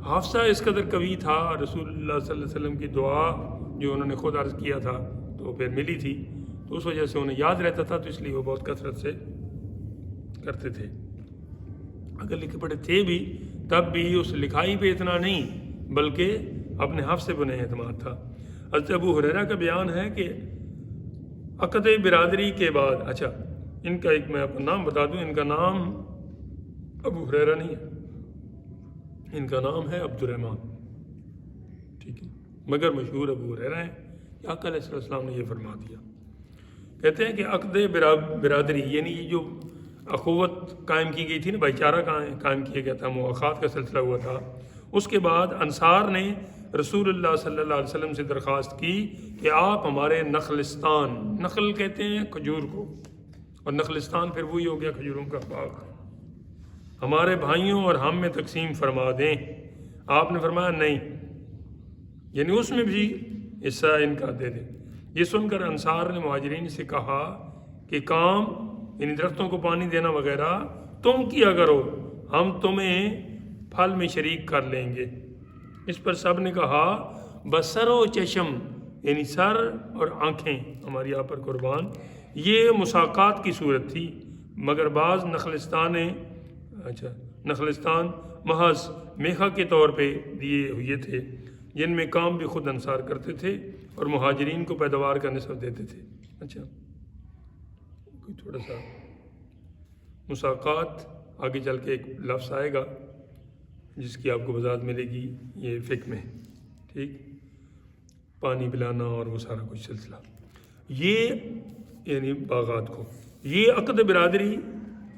حافظہ اس قدر قوی تھا، رسول اللہ صلی اللہ علیہ وسلم کی دعا جو انہوں نے خود عرض کیا تھا تو پھر ملی تھی، تو اس وجہ سے انہیں یاد رہتا تھا، تو اس لیے وہ بہت کثرت سے کرتے تھے۔ اگر لکھے پڑھے تھے بھی تب بھی اس لکھائی پہ اتنا نہیں بلکہ اپنے حفظ سے بنے اعتماد تھا۔ حضرت ابو ہریرہ کا بیان ہے کہ عقد برادری کے بعد، اچھا ان کا ایک میں آپ کو نام بتا دوں، ان کا نام ابو ہریرہ نہیں ہے، ان کا نام ہے عبد الرحمن، ٹھیک ہے، مگر مشہور ابو ہریرہ ہیں۔ آقا علیہ السلام نے یہ فرما دیا، کہتے ہیں کہ عقد برادری یعنی یہ جو اخوت قائم کی گئی تھی نا، بھائی چارہ قائم کیا گیا تھا، مواخات کا سلسلہ ہوا تھا، اس کے بعد انصار نے رسول اللہ صلی اللہ علیہ وسلم سے درخواست کی کہ آپ ہمارے نخلستان، نخل کہتے ہیں کھجور کو، اور نخلستان پھر وہی ہو گیا کھجوروں کا باغ، ہمارے بھائیوں اور ہم میں تقسیم فرما دیں۔ آپ نے فرمایا نہیں، یعنی اس میں بھی حصہ ان کا دے دیں۔ یہ سن کر انصار نے مہاجرین سے کہا کہ کام یعنی درختوں کو پانی دینا وغیرہ تم کیا کرو، ہم تمہیں پھل میں شریک کر لیں گے۔ اس پر سب نے کہا بسر و چشم یعنی سر اور آنکھیں ہماری آپ پر قربان۔ یہ مساقات کی صورت تھی، مگر بعض نخلستان محض میخا کے طور پہ دیے ہوئے تھے، جن میں کام بھی خود انصار کرتے تھے اور مہاجرین کو پیداوار کا نصف دیتے تھے۔ اچھا کوئی تھوڑا سا مساقات آگے چل کے ایک لفظ آئے گا جس کی آپ کو وضاحت ملے گی یہ فقہ میں، ٹھیک، پانی پلانا اور وہ سارا کچھ سلسلہ۔ یہ یعنی باغات کو۔ یہ عقد برادری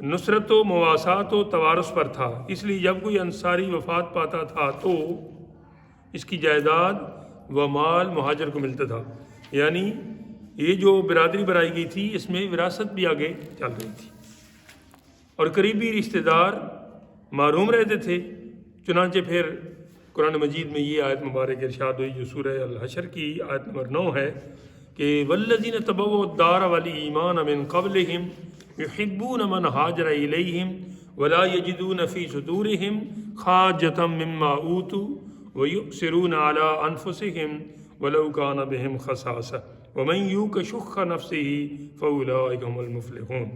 نصرت و مواسات و توارث پر تھا، اس لیے جب کوئی انصاری وفات پاتا تھا تو اس کی جائیداد و مال مہاجر کو ملتا تھا۔ یعنی یہ جو برادری بنائی گئی تھی اس میں وراثت بھی آگے چل رہی تھی، اور قریبی رشتہ دار محروم رہتے تھے۔ چنانچہ پھر قرآن مجید میں یہ آیت مبارک ارشاد ہوئی جو سورہ الحشر کی آیت نمبر 9 ہے کہ والذین تبوؤا الدار والایمان من قبلہم یحبون من ہاجر الیہم ولا یجدون فی صدورہم حاجۃ مما اوتوا ویؤثرون علی انفسہم ولو کان بہم خصاصہ ومن یوق شح نفسہ فاولئک هم المفلحون۔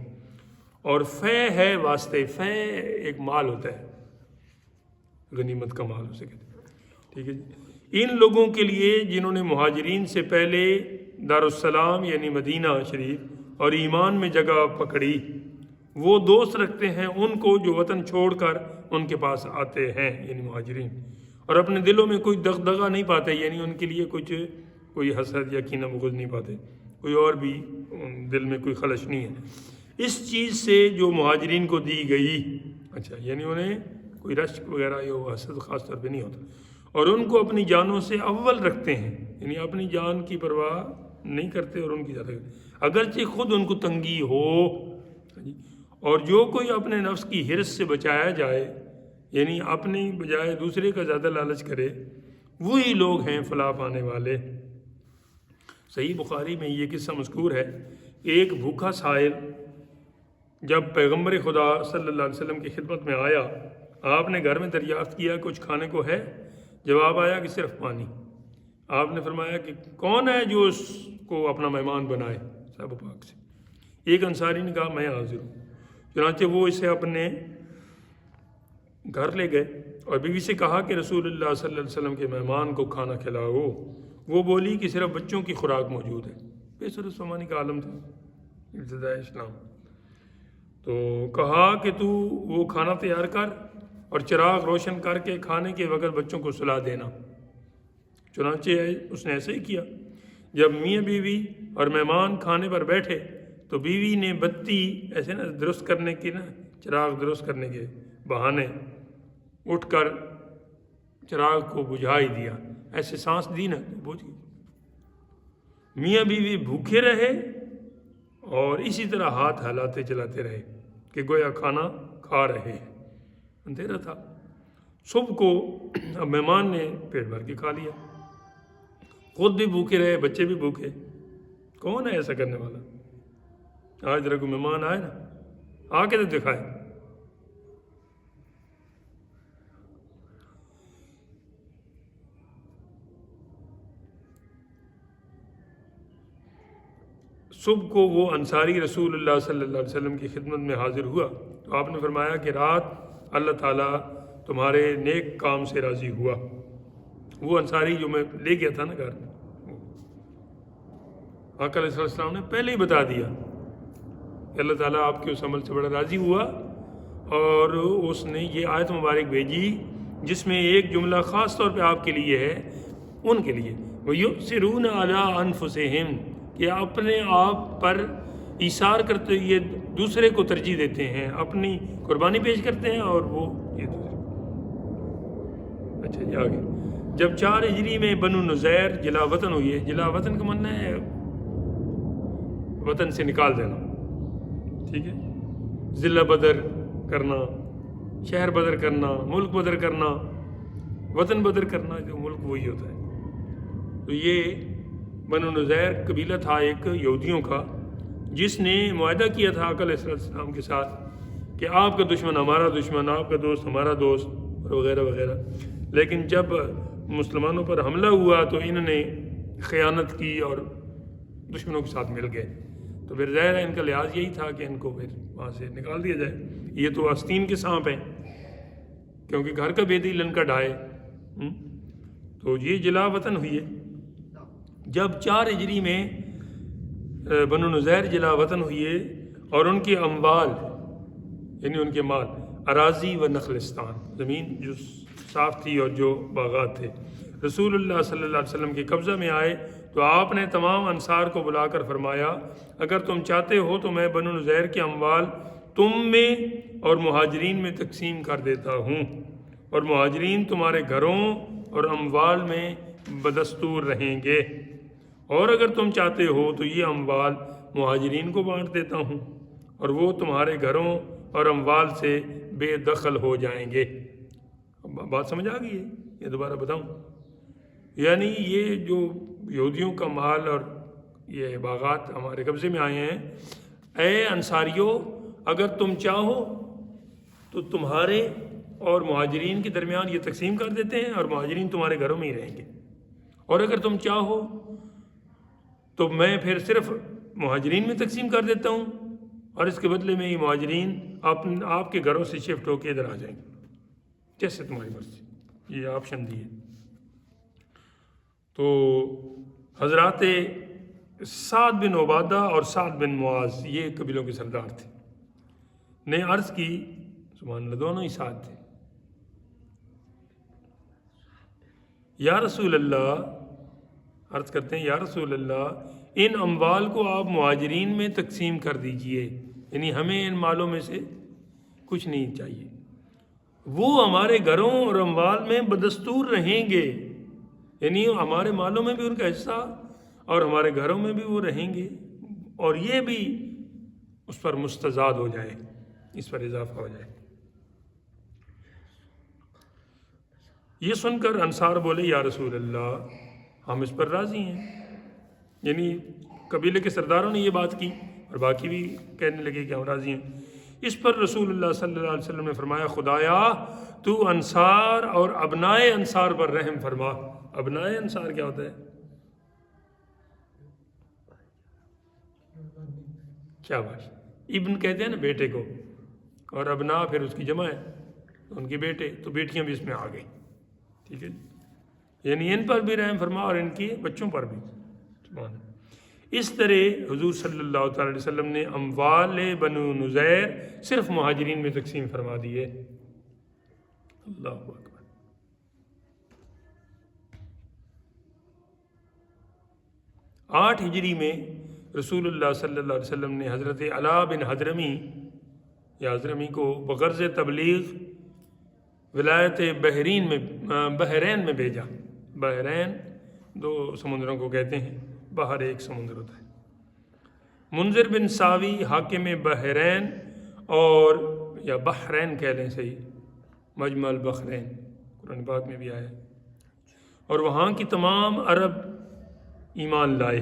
اور فے ہے واسطے، فے ایک مال ہوتا ہے، غنیمت کا مال اسے کہتے ہیں، ٹھیک ہے جی۔ ان لوگوں کے لیے جنہوں نے مہاجرین سے پہلے دارالسلام یعنی مدینہ شریف اور ایمان میں جگہ پکڑی، وہ دوست رکھتے ہیں ان کو جو وطن چھوڑ کر ان کے پاس آتے ہیں یعنی مہاجرین، اور اپنے دلوں میں کوئی دغدغہ نہیں پاتے، یعنی ان کے لیے کوئی حسد یا کینہ بغض نہیں پاتے، کوئی اور بھی دل میں کوئی خلش نہیں ہے اس چیز سے جو مہاجرین کو دی گئی۔ اچھا، یعنی انہیں کوئی رشک وغیرہ یا حسد خاص طور پہ نہیں ہوتا، اور ان کو اپنی جانوں سے اول رکھتے ہیں، یعنی اپنی جان کی پرواہ نہیں کرتے اور ان کی زیادہ اگرچہ خود ان کو تنگی ہو۔ اور جو کوئی اپنے نفس کی حرص سے بچایا جائے، یعنی اپنی بجائے دوسرے کا زیادہ لالچ کرے، وہی لوگ ہیں فلاح پانے والے۔ صحیح بخاری میں یہ قصہ مذکور ہے، ایک بھوکا سائل جب پیغمبر خدا صلی اللہ علیہ وسلم کی خدمت میں آیا، آپ نے گھر میں دریافت کیا کچھ کھانے کو ہے؟ جواب آیا کہ صرف پانی۔ آپ نے فرمایا کہ کون ہے جو اس کو اپنا مہمان بنائے صاحب پاک سے؟ ایک انصاری نے کہا میں حاضر ہوں۔ چنانچہ وہ اسے اپنے گھر لے گئے اور بیوی سے کہا کہ رسول اللہ صلی اللہ علیہ وسلم کے مہمان کو کھانا کھلاؤ۔ وہ بولی کہ صرف بچوں کی خوراک موجود ہے۔ بے سر سمانی کا عالم تھا ابتدائے اسلام۔ تو کہا کہ تو وہ کھانا تیار کر اور چراغ روشن کر کے کھانے کے وقت بچوں کو سلا دینا۔ چنانچہ اس نے ایسے ہی کیا۔ جب میاں بیوی اور مہمان کھانے پر بیٹھے تو بیوی نے بتی ایسے درست کرنے کی چراغ درست کرنے کے بہانے اٹھ کر چراغ کو بجھا ہی دیا، ایسے سانس دی نا بجھ گئی۔ میاں بیوی بھوکے رہے اور اسی طرح ہاتھ ہلاتے چلاتے رہے کہ گویا کھانا کھا رہے ہیں۔ اندھیرا تھا۔ صبح کو اب مہمان نے پیٹ بھر کے کھا لیا، خود بھی بھوکے رہے، بچے بھی بھوکے۔ کون ہے ایسا کرنے والا؟ آج ذرا کوئی مہمان آئے نا، آ کے تو دکھائے۔ صبح کو وہ انصاری رسول اللہ صلی اللہ علیہ وسلم کی خدمت میں حاضر ہوا تو آپ نے فرمایا کہ رات اللہ تعالیٰ تمہارے نیک کام سے راضی ہوا۔ وہ انصاری جو میں لے گیا تھا نا گھر، آقا علیہ السلام نے پہلے ہی بتا دیا کہ اللہ تعالیٰ آپ کے اس عمل سے بڑا راضی ہوا، اور اس نے یہ آیت مبارک بھیجی جس میں ایک جملہ خاص طور پہ آپ کے لیے ہے، ان کے لیے وَيُؤْثِرُونَ عَلَىٰ أَنفُسِهِمْ، کہ اپنے آپ پر ایثار کرتے ہوئے دوسرے کو ترجیح دیتے ہیں، اپنی قربانی پیش کرتے ہیں اور وہ یہ دوسرے۔ اچھا جی آگے، جب 4 ہجری میں بنو نذیر جلا وطن ہوئے، جلا وطن کا معنی ہے وطن سے نکال دینا، ٹھیک ہے، ضلع بدر کرنا، شہر بدر کرنا، ملک بدر کرنا، وطن بدر کرنا، جو ملک وہی ہوتا ہے۔ تو یہ بنو نذیر قبیلہ تھا ایک یہودیوں کا، جس نے معاہدہ کیا تھا آقا علیہ السلام کے ساتھ کہ آپ کا دشمن ہمارا دشمن، آپ کا دوست ہمارا دوست، وغیرہ وغیرہ۔ لیکن جب مسلمانوں پر حملہ ہوا تو انہوں نے خیانت کی اور دشمنوں کے ساتھ مل گئے، تو پھر ظاہر ہے ان کا لحاظ یہی تھا کہ ان کو پھر وہاں سے نکال دیا جائے۔ یہ تو آستین کے سانپ ہیں، کیونکہ گھر کا بیدی لنکا ڈھائے۔ تو یہ جلا وطن ہوئی ہے۔ جب 4 ہجری میں بنو نذیر جلا وطن ہوئے اور ان کے اموال یعنی ان کے مال، اراضی و نخلستان، زمین جو صاف تھی اور جو باغات تھے، رسول اللہ صلی اللہ علیہ وسلم کے قبضہ میں آئے تو آپ نے تمام انصار کو بلا کر فرمایا اگر تم چاہتے ہو تو میں بنو نذیر کے اموال تم میں اور مہاجرین میں تقسیم کر دیتا ہوں، اور مہاجرین تمہارے گھروں اور اموال میں بدستور رہیں گے، اور اگر تم چاہتے ہو تو یہ اموال مہاجرین کو بانٹ دیتا ہوں اور وہ تمہارے گھروں اور اموال سے بے دخل ہو جائیں گے۔ بات سمجھ آ گئی ہے؟ یہ دوبارہ بتاؤں؟ یعنی یہ جو یہودیوں کا مال اور یہ باغات ہمارے قبضے میں آئے ہیں، اے انصاریوں اگر تم چاہو تو تمہارے اور مہاجرین کے درمیان یہ تقسیم کر دیتے ہیں اور مہاجرین تمہارے گھروں میں ہی رہیں گے، اور اگر تم چاہو تو میں پھر صرف مہاجرین میں تقسیم کر دیتا ہوں اور اس کے بدلے میں یہ مہاجرین آپ کے گھروں سے شفٹ ہو کے ادھر آ جائیں گے، جیسے تمہاری مرضی۔ یہ آپشن دیے۔ تو حضرات سعد بن عبادہ اور سعد بن معاذ یہ قبیلوں کے سردار تھے، نے عرض کی، سبحان اللہ، دونوں ہی سعد تھے، یا رسول اللہ، عرض کرتے ہیں یا رسول اللہ ان اموال کو آپ مہاجرین میں تقسیم کر دیجئے، یعنی ہمیں ان مالوں میں سے کچھ نہیں چاہیے، وہ ہمارے گھروں اور اموال میں بدستور رہیں گے، یعنی ہمارے مالوں میں بھی ان کا حصہ اور ہمارے گھروں میں بھی وہ رہیں گے، اور یہ بھی اس پر مستزاد ہو جائے، اس پر اضافہ ہو جائے۔ یہ سن کر انصار بولے یا رسول اللہ ہم اس پر راضی ہیں، یعنی قبیلے کے سرداروں نے یہ بات کی اور باقی بھی کہنے لگے کہ ہم راضی ہیں۔ اس پر رسول اللہ صلی اللہ علیہ وسلم نے فرمایا خدایا تو انصار اور ابنائے انصار پر رحم فرما۔ ابنائے انصار کیا ہوتا ہے؟ کیا بات؟ ابن کہتے ہیں نا بیٹے کو، اور ابنا پھر اس کی جمع ہے، ان کے بیٹے، تو بیٹیاں بھی اس میں آ گئی، ٹھیک ہے، یعنی ان پر بھی رحم فرما اور ان کے بچوں پر بھی۔ سبحان اللہ۔ اس طرح حضور صلی اللہ تعالی علیہ وسلم نے اموال بنو نذیر صرف مہاجرین میں تقسیم فرما دیے۔ اللہ اکبر۔ 8 ہجری میں رسول اللہ صلی اللہ علیہ وسلم نے حضرت علا بن حضرمی یا حضرمی کو بغرض تبلیغ ولایت بحرین میں بھیجا۔ بحرین 2 سمندروں کو کہتے ہیں، باہر ایک سمندر ہوتا ہے۔ منذر بن ساوی حاکم بحرین اور یا بحرین کہہ لیں، صحیح، مجمع البحرین قرآن پاک میں بھی آیا ہے، اور وہاں کی تمام عرب ایمان لائے۔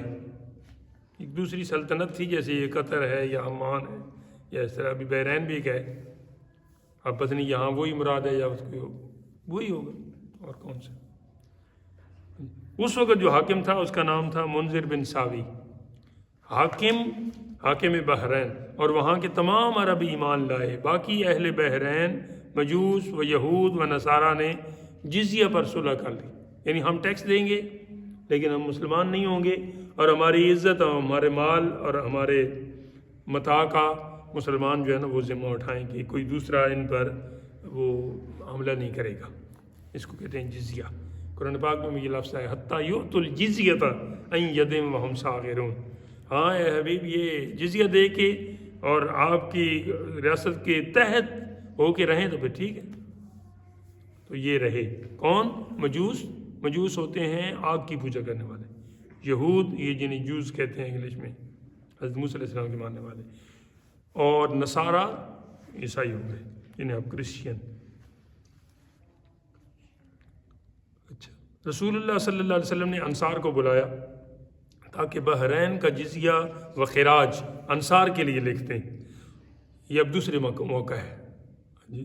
ایک دوسری سلطنت تھی جیسے یہ قطر ہے یا عمان ہے یا اس طرح، ابھی بحرین بھی ایک ہے، اب پتہ نہیں یہاں وہی مراد ہے یا اس کو وہی ہوگا اور کون سا۔ اس وقت جو حاکم تھا اس کا نام تھا منذر بن ساوی، حاکم بحرین، اور وہاں کے تمام عرب ایمان لائے۔ باقی اہل بحرین مجوس و یہود و نصارہ نے جزیہ پر صلح کر لی، یعنی ہم ٹیکس دیں گے لیکن ہم مسلمان نہیں ہوں گے، اور ہماری عزت اور ہمارے مال اور ہمارے متاع کا مسلمان جو ہے نا وہ ذمہ اٹھائیں گے، کوئی دوسرا ان پر وہ حملہ نہیں کرے گا۔ اس کو کہتے ہیں جزیہ۔ قرآن پاک میں یہ لفظ ہے حتیٰ یؤتوا الجزیۃ عن ید وہم صاغرون۔ ہاں اے حبیب، یہ جزیہ دے کے اور آپ کی ریاست کے تحت ہو کے رہیں تو پھر ٹھیک ہے۔ تو یہ رہے کون؟ مجوس ہوتے ہیں آگ کی پوجا کرنے والے، یہود یہ جنہیں جوز کہتے ہیں انگلش میں، حضرت موسیٰ علیہ السلام کے ماننے والے، اور نصارہ عیسائی ہو گئے جنہیں آپ کرسچین۔ اچھا، رسول اللہ صلی اللہ علیہ وسلم نے انصار کو بلایا تاکہ بحرین کا جزیہ و خراج انصار کے لیے لکھتے ہیں۔ یہ اب دوسرے موقع ہے جی،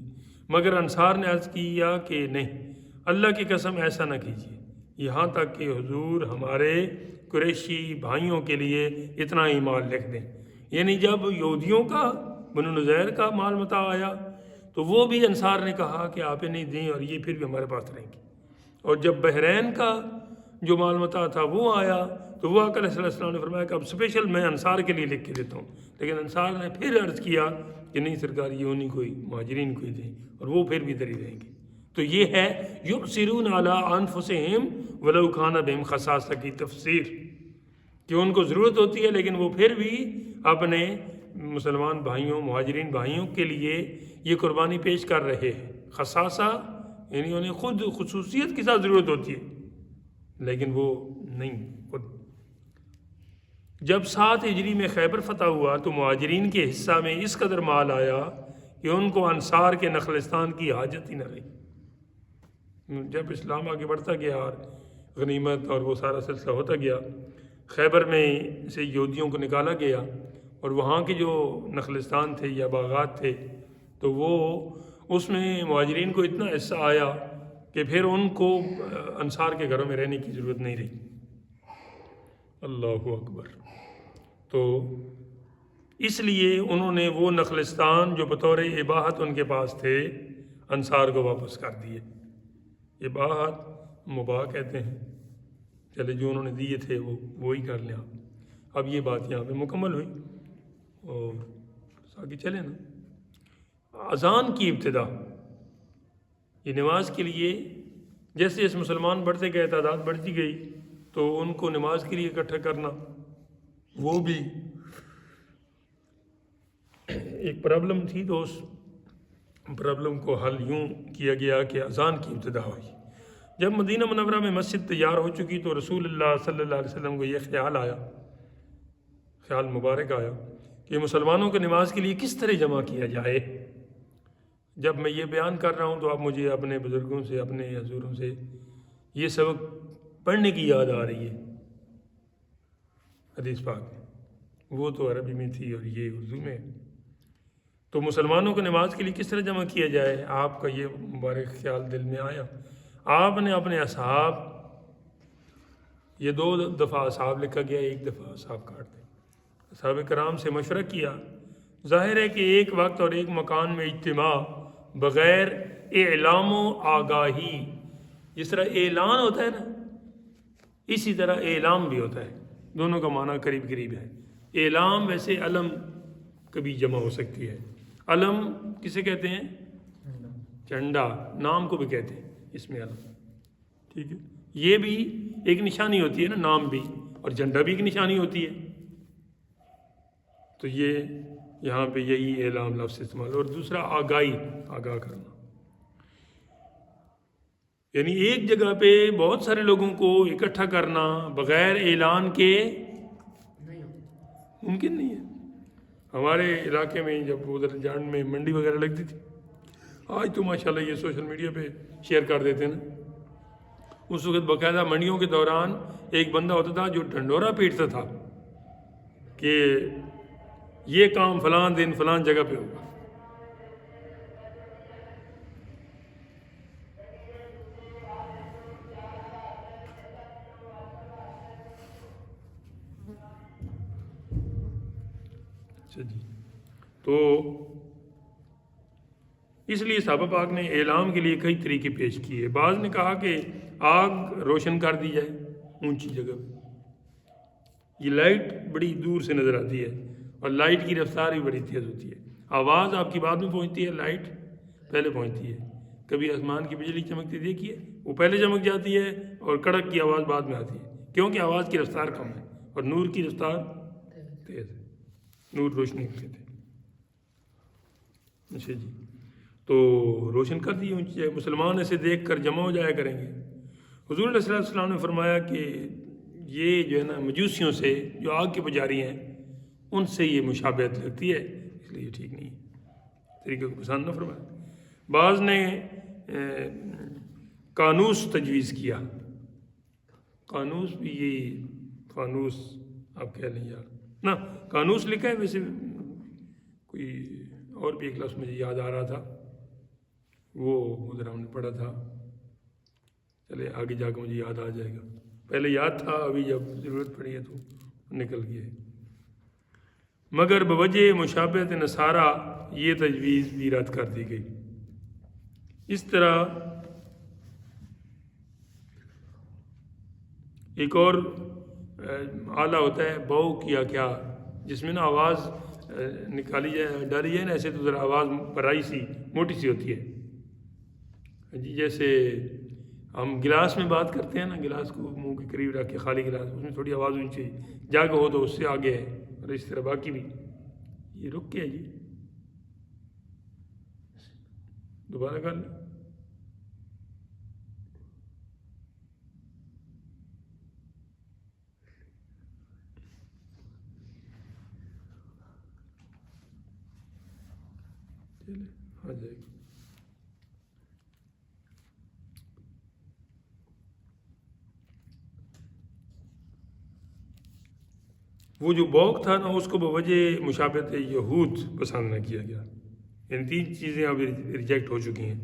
مگر انصار نے عرض کیا کہ نہیں، اللہ کی قسم ایسا نہ کیجیے، یہاں تک کہ حضور ہمارے قریشی بھائیوں کے لیے اتنا ہی مال لکھ دیں۔ یعنی جب یہودیوں کا بنو نذیر کا مال متاع آیا تو وہ بھی انصار نے کہا کہ آپ انہیں دیں اور یہ پھر بھی ہمارے پاس رہیں گے، اور جب بحرین کا جو مال متاع تھا وہ آیا تو وہ آقا علیہ السلام نے فرمایا کہ اب اسپیشل میں انصار کے لیے لکھ کے دیتا ہوں، لیکن انصار نے پھر عرض کیا کہ نہیں سرکار، یہ انہیں کوئی مہاجرین کو ہی دیں، اور وہ پھر بھی دری رہیں گے۔ تو یہ ہے یؤثرون علی انفسہم ولو کان بہم خصاصہ کی تفسیر۔ کہ ان کو ضرورت ہوتی ہے، لیکن وہ پھر بھی اپنے مسلمان بھائیوں، مہاجرین بھائیوں کے لیے یہ قربانی پیش کر رہے ہیں۔ خصاصہ یعنی انہیں خود خصوصیت کے ساتھ ضرورت ہوتی ہے، لیکن وہ نہیں خود۔ جب 7 ہجری میں خیبر فتح ہوا تو مہاجرین کے حصہ میں اس قدر مال آیا کہ ان کو انصار کے نخلستان کی حاجت ہی نہ رہی۔ جب اسلام آگے بڑھتا گیا اور غنیمت اور وہ سارا سلسلہ ہوتا گیا، خیبر میں سے یہودیوں کو نکالا گیا، اور وہاں کے جو نخلستان تھے یا باغات تھے تو وہ اس میں مہاجرین کو اتنا حصہ آیا کہ پھر ان کو انصار کے گھروں میں رہنے کی ضرورت نہیں رہی۔ اللہ اکبر۔ تو اس لیے انہوں نے وہ نخلستان جو بطور اباحت ان کے پاس تھے انصار کو واپس کر دیے۔ اباحت مباح کہتے ہیں، چلے جو انہوں نے دیے تھے وہ وہی کر لیا۔ اب یہ بات یہاں پہ مکمل ہوئی اور آگے چلے نا۔ اذان کی ابتدا، یہ نماز کے لیے جیسے جیسے مسلمان بڑھتے گئے، تعداد بڑھتی گئی، تو ان کو نماز کے لیے اکٹھا کرنا وہ بھی ایک پرابلم تھی۔ تو اس پرابلم کو حل یوں کیا گیا کہ اذان کی ابتدا ہوئی۔ جب مدینہ منورہ میں مسجد تیار ہو چکی تو رسول اللہ صلی اللہ علیہ وسلم کو یہ خیال مبارک آیا کہ مسلمانوں کو نماز کے لیے کس طرح جمع کیا جائے۔ جب میں یہ بیان کر رہا ہوں تو اب مجھے اپنے بزرگوں سے، اپنے حضوروں سے یہ سبق پڑھنے کی یاد آ رہی ہے۔ حدیث پاک وہ تو عربی میں تھی اور یہ اردو میں۔ تو مسلمانوں کو نماز کے لیے کس طرح جمع کیا جائے، آپ کا یہ مبارک خیال دل میں آیا۔ آپ نے اپنے اصحاب، یہ 2 دفعہ اصحاب لکھا گیا، 1 دفعہ اصحاب کاٹ دیں، اصحاب کرام سے مشورہ کیا۔ ظاہر ہے کہ ایک وقت اور ایک مکان میں اجتماع بغیر اعلام و آگاہی، جس طرح اعلان ہوتا ہے نا، اسی طرح اعلام بھی ہوتا ہے، دونوں کا معنی قریب قریب ہے۔ اعلام ویسے علم کبھی جمع ہو سکتی ہے، علم کسے کہتے ہیں؟ جھنڈا، نام کو بھی کہتے ہیں اس میں علم، ٹھیک ہے۔ یہ بھی ایک نشانی ہوتی ہے نا، نام بھی، اور جھنڈا بھی ایک نشانی ہوتی ہے۔ تو یہ یہاں پہ یہی اعلام لفظ استعمال، اور دوسرا آگاہی، آگاہ کرنا، یعنی ایک جگہ پہ بہت سارے لوگوں کو اکٹھا کرنا بغیر اعلان کے ممکن نہیں ہے۔ ہمارے علاقے میں جب ادھر جان میں منڈی وغیرہ لگتی تھی، آج تو ماشاءاللہ یہ سوشل میڈیا پہ شیئر کر دیتے ہیں نا، اس وقت باقاعدہ منڈیوں کے دوران ایک بندہ ہوتا تھا جو ڈھنڈورا پیٹتا تھا کہ یہ کام فلاں دن فلاں جگہ پہ ہوگا۔ اچھا جی، تو اس لیے صحابہ پاک نے اعلام کے لیے کئی طریقے پیش کیے۔ بعض نے کہا کہ آگ روشن کر دی جائے اونچی جگہ پہ، یہ لائٹ بڑی دور سے نظر آتی ہے اور لائٹ کی رفتار بھی بڑی تیز ہوتی ہے، آواز آپ کی بعد میں پہنچتی ہے، لائٹ پہلے پہنچتی ہے۔ کبھی آسمان کی بجلی چمکتی دیکھیے، وہ پہلے چمک جاتی ہے اور کڑک کی آواز بعد میں آتی ہے، کیونکہ آواز کی رفتار کم ہے اور نور کی رفتار تیز ہے، نور روشنی کہتے ہیں۔ اچھا جی، تو روشن کر دی اونچی ہے، مسلمان اسے دیکھ کر جمع ہو جایا کریں گے۔ حضور علیہ الصلوۃ والسلام نے فرمایا کہ یہ جو ہے نا مجوسیوں سے، جو آگ کے پجاری ہیں، ان سے یہ مشابہت لگتی ہے، اس لیے یہ ٹھیک نہیں ہے، طریقے کو پسند نہ فرمایا۔ بعض نے قانوس تجویز کیا، قانوس بھی یہ فانوس آپ کہہ لیں یار نا، قانوس لکھا ہے، ویسے کوئی اور بھی ایک لفظ مجھے یاد آ رہا تھا، وہ ادھر ہم نے پڑھا تھا، چلے آگے جا کے مجھے یاد آ جائے گا، پہلے یاد تھا، ابھی جب ضرورت پڑی ہے تو نکل گیا ہے۔ مگر بوجہ مشابہت نصارہ یہ تجویز بھی رد کر دی گئی۔ اس طرح ایک اور آلہ ہوتا ہے بو کیا کیا، جس میں نا آواز نکالی جائے، ڈالی جائے نا، ایسے تو ذرا آواز پرائی سی موٹی سی ہوتی ہے جی، جیسے ہم گلاس میں بات کرتے ہیں نا، گلاس کو منہ کے قریب رکھ کے، خالی گلاس، اس میں تھوڑی آواز ہونی چاہیے، جگ ہو تو اس سے آگے ہے، اور اس طرح باقی بھی۔ یہ رک گیا جی، دوبارہ کر لیں۔ چلے آ جائے گا۔ وہ جو بوق تھا نا، اس کو بوجہ مشابہت یہود پسند نہ کیا گیا۔ ان 3 چیزیں اب ریجیکٹ ہو چکی ہیں۔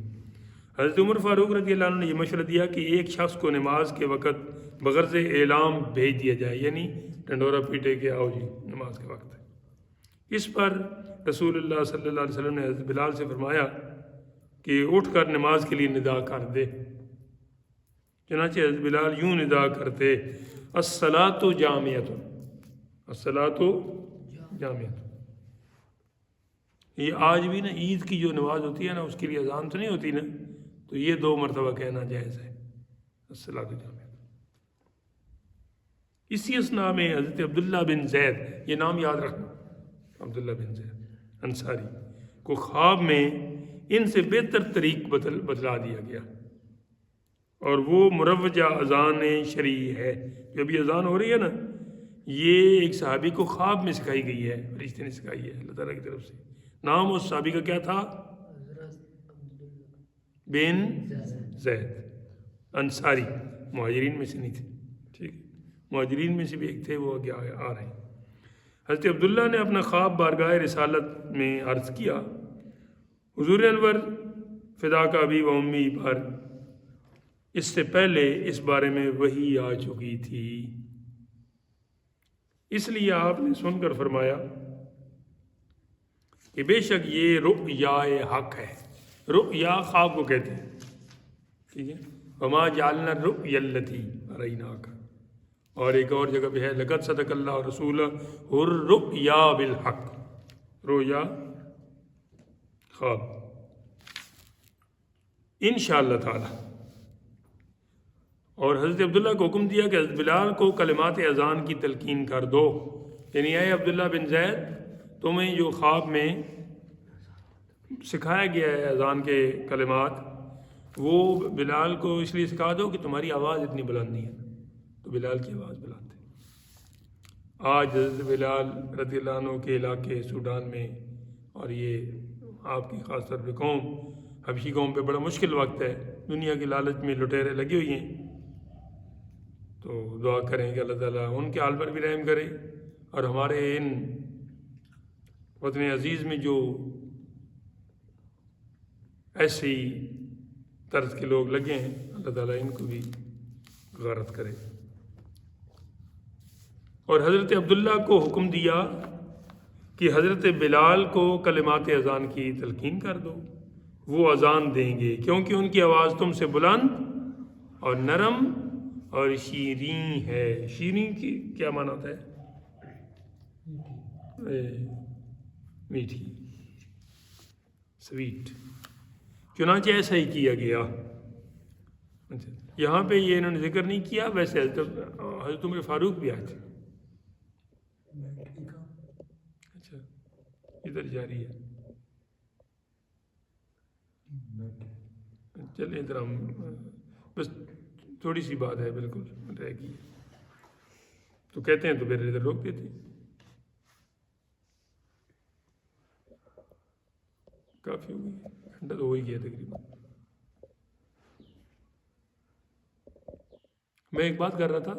حضرت عمر فاروق رضی اللہ عنہ نے یہ مشورہ دیا کہ ایک شخص کو نماز کے وقت بغرض اعلام بھیج دیا جائے، یعنی ڈنڈورا پیٹے کہ آؤ جی نماز کے وقت ہے۔ اس پر رسول اللہ صلی اللہ علیہ وسلم نے حضرت بلال سے فرمایا کہ اٹھ کر نماز کے لیے ندا کر دے۔ چنانچہ حضرت بلال یوں ندا کرتے، الصلاۃ جامعۃ، الصلاۃ جامعۃ۔ یہ آج بھی نا عید کی جو نماز ہوتی ہے نا، اس کے لیے اذان تو نہیں ہوتی نا، تو یہ 2 مرتبہ کہنا جائز ہے، الصلاۃ جامعۃ۔ اسی اسنا میں حضرت عبداللہ بن زید، یہ نام یاد رکھنا، عبداللہ بن زید انصاری کو خواب میں ان سے بہتر طریق بتلا دیا گیا، اور وہ مروجہ اذان شرعی ہے۔ جو ابھی اذان ہو رہی ہے نا، یہ ایک صحابی کو خواب میں سکھائی گئی ہے، فرشتے نے سکھائی ہے اللہ تعالیٰ کی طرف سے۔ نام اس صحابی کا کیا تھا؟ بن زید انصاری، مہاجرین میں سے نہیں تھے، ٹھیک ہے، مہاجرین میں سے بھی ایک تھے، وہ آگے آ رہے ہیں۔ حضرت عبداللہ نے اپنا خواب بارگاہ رسالت میں عرض کیا، حضور انور فداک ابی و امی پر اس سے پہلے اس بارے میں وحی آ چکی تھی، اس لیے آپ نے سن کر فرمایا کہ بے شک یہ رؤیا حق ہے۔ رؤیا خواب کو کہتے ہیں، ٹھیک ہے، وما جعلنا الرؤیا التی اریناک۔ اور ایک اور جگہ پہ ہے، لقد صدق اللہ رسولہ الرؤیا بالحق، رؤیا خواب، انشاءاللہ تعالی۔ اور حضرت عبداللہ کو حکم دیا کہ حضرت بلال کو کلمات اذان کی تلقین کر دو، یعنی اے عبداللہ بن زید، تمہیں جو خواب میں سکھایا گیا ہے اذان کے کلمات، وہ بلال کو اس لیے سکھا دو کہ تمہاری آواز اتنی بلند نہیں ہے، تو بلال کی آواز بلند ہے۔ آج حضرت بلال رضی اللہ عنہ کے علاقے سوڈان میں، اور یہ آپ کی خاص طور پہ قوم، حبشی قوم پہ بڑا مشکل وقت ہے، دنیا کی لالچ میں لٹیرے لگی ہوئی ہیں، تو دعا کریں کہ اللہ تعالیٰ ان کے حال پر بھی رحم کرے، اور ہمارے ان وطن عزیز میں جو ایسی طرز کے لوگ لگے ہیں، اللہ تعالیٰ ان کو بھی غارت کرے۔ اور حضرت عبداللہ کو حکم دیا کہ حضرت بلال کو کلمات اذان کی تلقین کر دو، وہ اذان دیں گے، کیونکہ ان کی آواز تم سے بلند اور نرم اور شیریں ہے۔ شیریں کی کیا معنی ہوتا ہے؟ میٹھی، سویٹ۔ چنانچہ ایسا ہی کیا گیا۔ یہاں پہ یہ انہوں نے ذکر نہیں کیا، ویسے حضرت عمر فاروق بھی آئے تھے۔ اچھا ادھر جاری ہے، چلیں ادھر ہم بس تھوڑی سی بات ہے، بالکل رہ گئی تو کہتے ہیں تو پھر ادھر روک دیتے ہیں، کافی ہو گئی، گھنٹہ تو ہو ہی گیا تقریباً۔ میں ایک بات کر رہا تھا